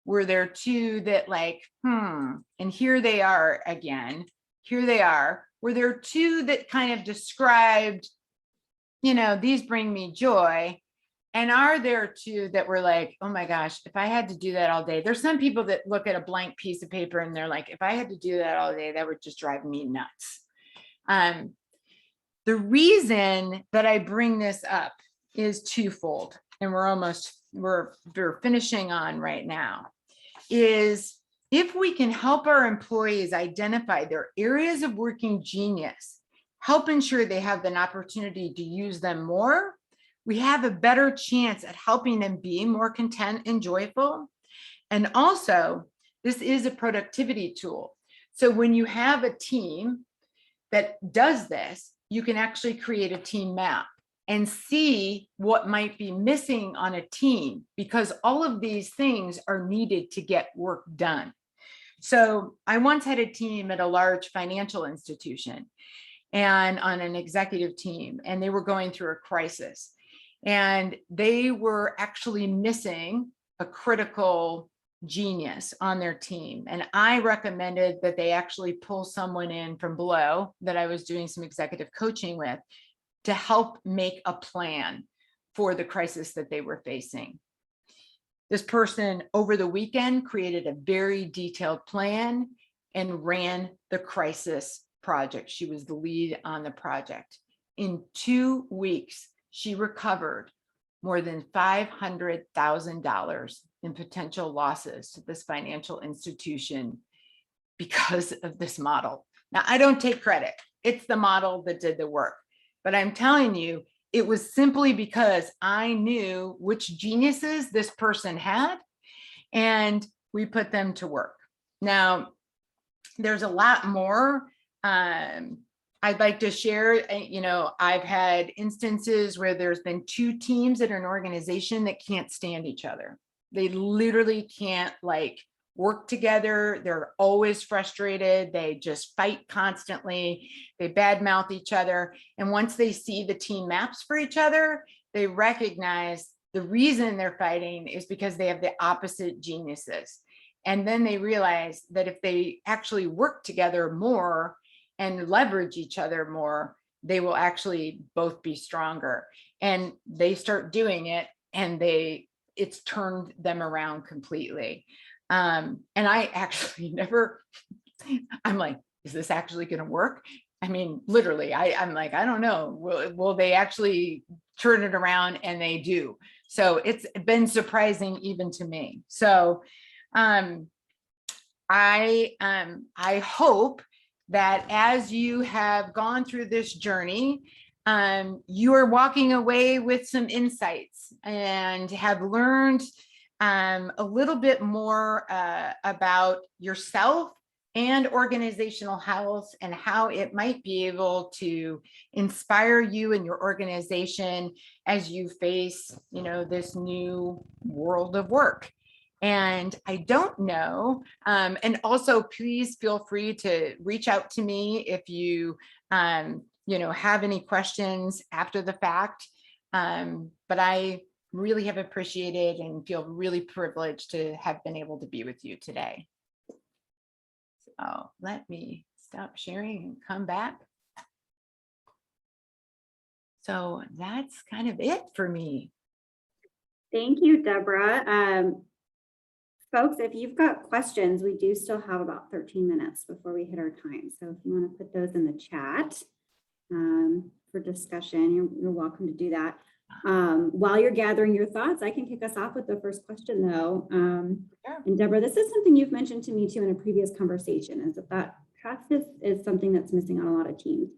Were there 2 that like, and here they are again, here they are. Were there 2 that kind of described, these bring me joy? And are there 2 that were like, oh my gosh, if I had to do that all day? There's some people that look at a blank piece of paper and they're like, if I had to do that all day, that would just drive me nuts. The reason that I bring this up is twofold, and we're finishing on right now, is if we can help our employees identify their areas of working genius, help ensure they have an opportunity to use them more, we have a better chance at helping them be more content and joyful. And also, this is a productivity tool. So when you have a team that does this, you can actually create a team map and see what might be missing on a team, because all of these things are needed to get work done. So I once had a team at a large financial institution and on an executive team, and they were going through a crisis. And they were actually missing a critical genius on their team. And I recommended that they actually pull someone in from below that I was doing some executive coaching with to help make a plan for the crisis that they were facing. This person over the weekend created a very detailed plan and ran the crisis project. She was the lead on the project. In 2 weeks, she recovered more than $500,000 in potential losses to this financial institution because of this model. Now, I don't take credit. It's the model that did the work. But I'm telling you, it was simply because I knew which geniuses this person had, and we put them to work. Now, there's a lot more I'd like to share. I've had instances where there's been 2 teams at an organization that can't stand each other. They literally can't work together. They're always frustrated. They just fight constantly. They badmouth each other. And once they see the team maps for each other, they recognize the reason they're fighting is because they have the opposite geniuses. And then they realize that if they actually work together more and leverage each other more, they will actually both be stronger. And they start doing it, and it's turned them around completely. And I actually I'm like, is this actually going to work? I mean, literally, I'm like, I don't know. Will they actually turn it around? And they do. So it's been surprising even to me. So I hope that as you have gone through this journey, you are walking away with some insights and have learned a little bit more about yourself and organizational health and how it might be able to inspire you and your organization as you face, this new world of work. And I don't know. And also, please feel free to reach out to me if you, have any questions after the fact. But I really have appreciated and feel really privileged to have been able to be with you today. So let me stop sharing and come back. So that's kind of it for me. Thank you, Deborah. Folks, if you've got questions, we do still have about 13 minutes before we hit our time. So if you want to put those in the chat for discussion, you're welcome to do that. While you're gathering your thoughts, I can kick us off with the first question, though. Sure. And Deborah, this is something you've mentioned to me too in a previous conversation, is that trust is something that's missing on a lot of teams.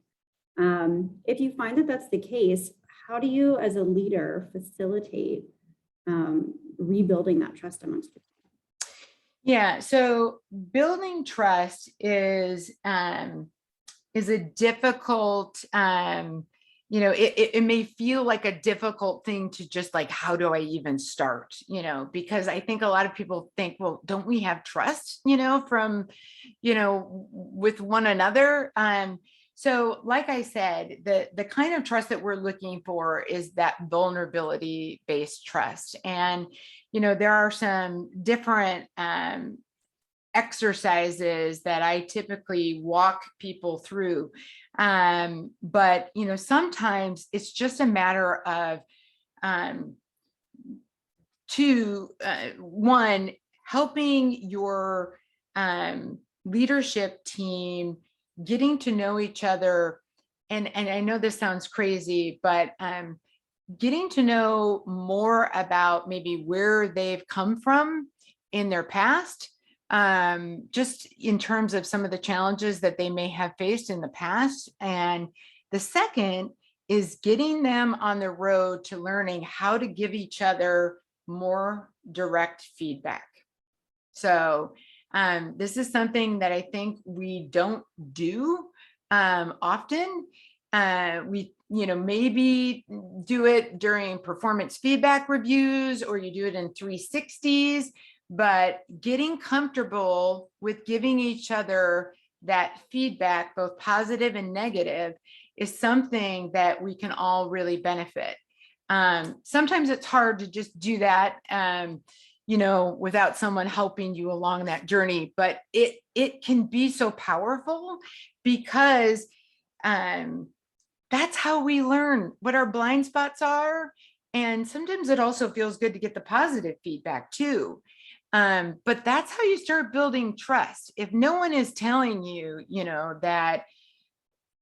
If you find that that's the case, how do you, as a leader, facilitate rebuilding that trust amongst your team? Yeah, so building trust is a difficult, it may feel like a difficult thing to just like, how do I even start? Because I think a lot of people think, well, don't we have trust, from, with one another? So like I said, the kind of trust that we're looking for is that vulnerability-based trust. And, there are some different exercises that I typically walk people through. But, sometimes it's just a matter of one, helping your leadership team getting to know each other. And I know this sounds crazy, but getting to know more about maybe where they've come from in their past, just in terms of some of the challenges that they may have faced in the past. And the second is getting them on the road to learning how to give each other more direct feedback. So this is something that I think we don't do often. We, maybe do it during performance feedback reviews, or you do it in 360s, but getting comfortable with giving each other that feedback, both positive and negative, is something that we can all really benefit. Sometimes it's hard to just do that, without someone helping you along that journey, but it can be so powerful, because that's how we learn what our blind spots are. And sometimes it also feels good to get the positive feedback too. But that's how you start building trust. If no one is telling you, that,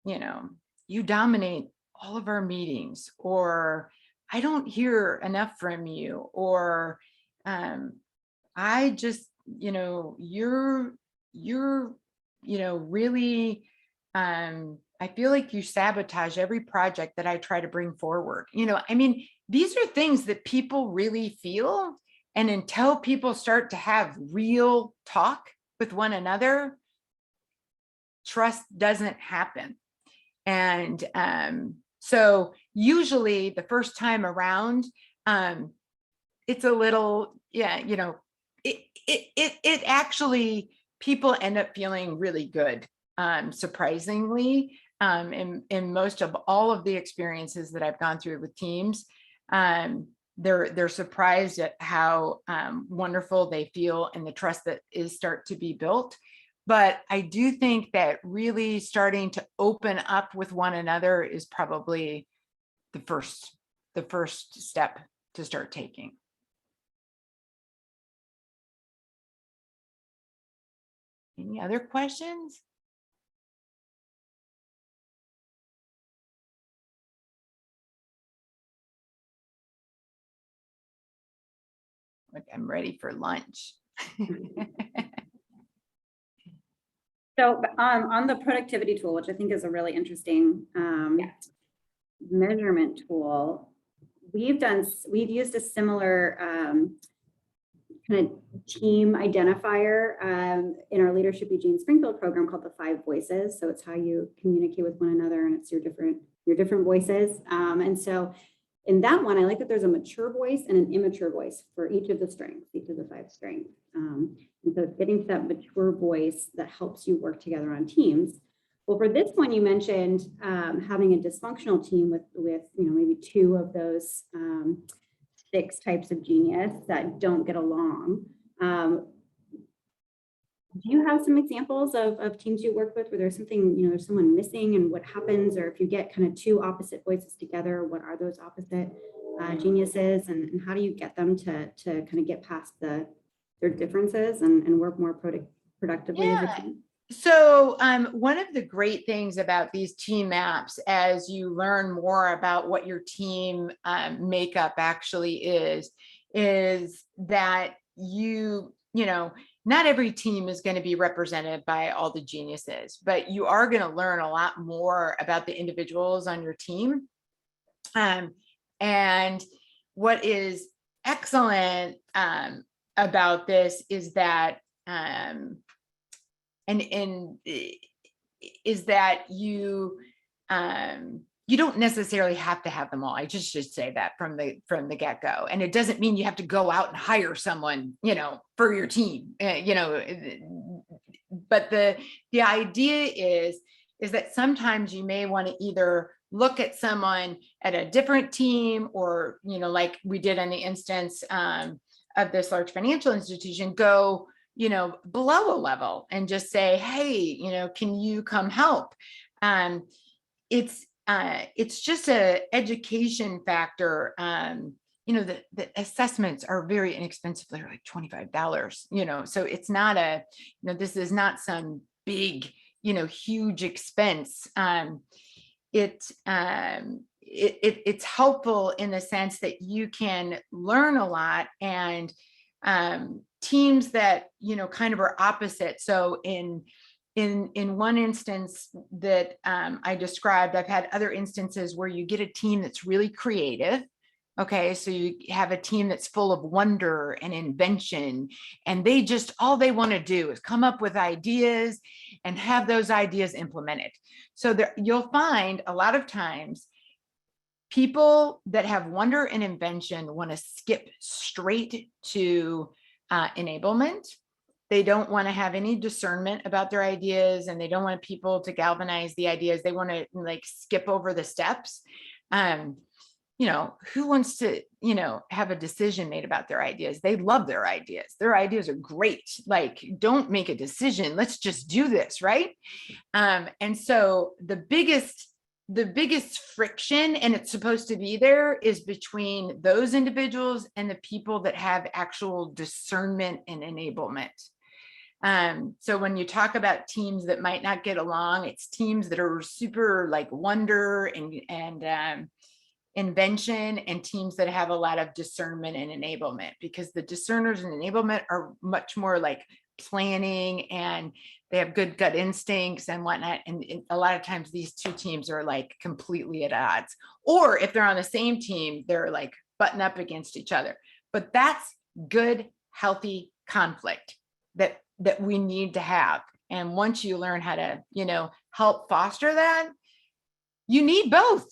you dominate all of our meetings, or I don't hear enough from you, or I just, you're, really, I feel like you sabotage every project that I try to bring forward. These are things that people really feel. And until people start to have real talk with one another, trust doesn't happen. And so usually the first time around, it's a little, it actually, people end up feeling really good, surprisingly. In most of all of the experiences that I've gone through with teams, they're surprised at how wonderful they feel, and the trust that is start to be built. But I do think that really starting to open up with one another is probably the first step to start taking. Any other questions? Like, I'm ready for lunch. So on the productivity tool, which I think is a really interesting measurement tool, we've used a similar kind of team identifier in our Leadership Eugene Springfield program called the 5 Voices. So it's how you communicate with one another, and it's your different voices. And so in that one, I like that there's a mature voice and an immature voice for each of the strengths, each of the 5 strengths. And so it's getting to that mature voice that helps you work together on teams. Well, for this one, you mentioned having a dysfunctional team with maybe 2 of those 6 types of genius that don't get along. Do you have some examples of teams you work with where there's something, there's someone missing, and what happens? Or if you get kind of 2 opposite voices together, what are those opposite geniuses, and how do you get them to kind of get past their differences and work more productively as a team? So one of the great things about these team maps, as you learn more about what your team makeup actually is that not every team is going to be represented by all the geniuses, but you are going to learn a lot more about the individuals on your team. And what is excellent about this is that is that you don't necessarily have to have them all. I just should say that from the get-go. And it doesn't mean you have to go out and hire someone, for your team, but the idea is that sometimes you may want to either look at someone at a different team, or, like we did in the instance of this large financial institution, go below a level and just say, hey, can you come help? It's just a education factor. The assessments are very inexpensive. They're like $25, so it's not this is not some big, huge expense. It's helpful in the sense that you can learn a lot, and teams that kind of are opposite. So in one instance that I described, I've had other instances where you get a team that's really creative. Okay, so you have a team that's full of wonder and invention, and all they want to do is come up with ideas and have those ideas implemented. So you'll find a lot of times people that have wonder and invention want to skip straight to enablement. They don't want to have any discernment about their ideas, and they don't want people to galvanize the ideas. They want to skip over the steps. Who wants to, have a decision made about their ideas? They love their ideas. Their ideas are great. Don't make a decision. Let's just do this, right? And so the biggest friction, and it's supposed to be there, is between those individuals and the people that have actual discernment and enablement. So when you talk about teams that might not get along, it's teams that are super wonder and invention, and teams that have a lot of discernment and enablement, because the discerners and enablement are much more planning, and they have good gut instincts and whatnot. And a lot of times these 2 teams are completely at odds, or if they're on the same team, they're button up against each other. But that's good, healthy conflict that we need to have. And once you learn how to, help foster that, you need both.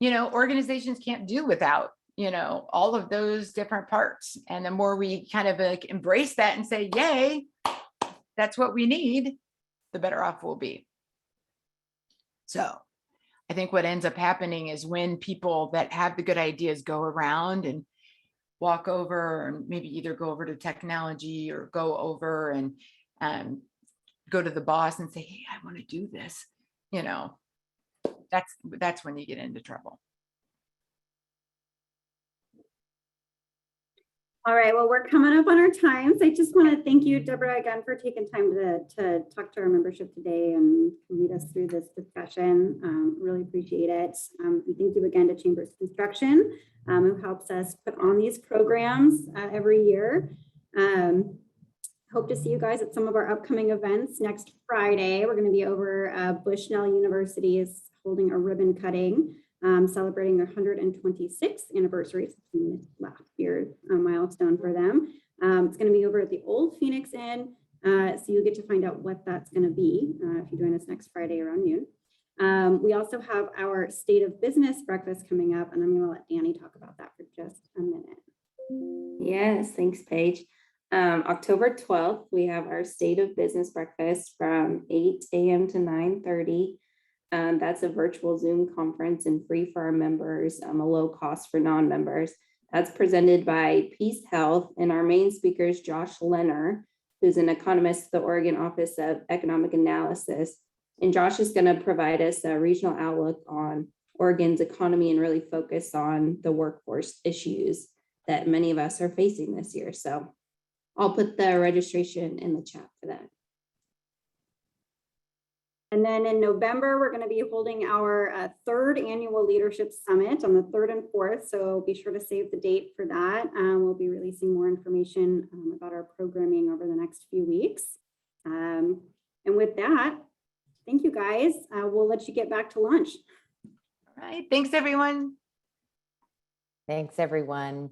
Organizations can't do without, all of those different parts. And the more we kind of embrace that and say, yay, that's what we need, the better off we'll be. So I think what ends up happening is when people that have the good ideas go around and walk over, or maybe either go over to technology, or go over and go to the boss and say, hey, I want to do this, that's when you get into trouble. All right, well, we're coming up on our time. So I just want to thank you, Deborah, again, for taking time to talk to our membership today and lead us through this discussion. Really appreciate it. And thank you again to Chambers Construction, who helps us put on these programs every year. hope to see you guys at some of our upcoming events. Next Friday, we're going to be over Bushnell University is holding a ribbon cutting, celebrating their 126th anniversary. Last year milestone for them. It's going to be over at the Old Phoenix Inn. So you'll get to find out what that's going to be if you join us next Friday around noon. We also have our State of Business breakfast coming up, and I'm going to let Danny talk about that for just a minute. Yes, thanks, Paige. October 12th, we have our State of Business breakfast from 8 a.m. to 9:30. That's a virtual Zoom conference and free for our members, a low cost for non-members. That's presented by Peace Health, and our main speaker is Josh Lenner, who's an economist at the Oregon Office of Economic Analysis. And Josh is going to provide us a regional outlook on Oregon's economy and really focus on the workforce issues that many of us are facing this year. So I'll put the registration in the chat for that. And then in November, we're going to be holding our third annual leadership summit on the 3rd and 4th. So be sure to save the date for that. We'll be releasing more information about our programming over the next few weeks. And with that, thank you guys. We'll let you get back to lunch. All right. Thanks, everyone. Thanks, everyone.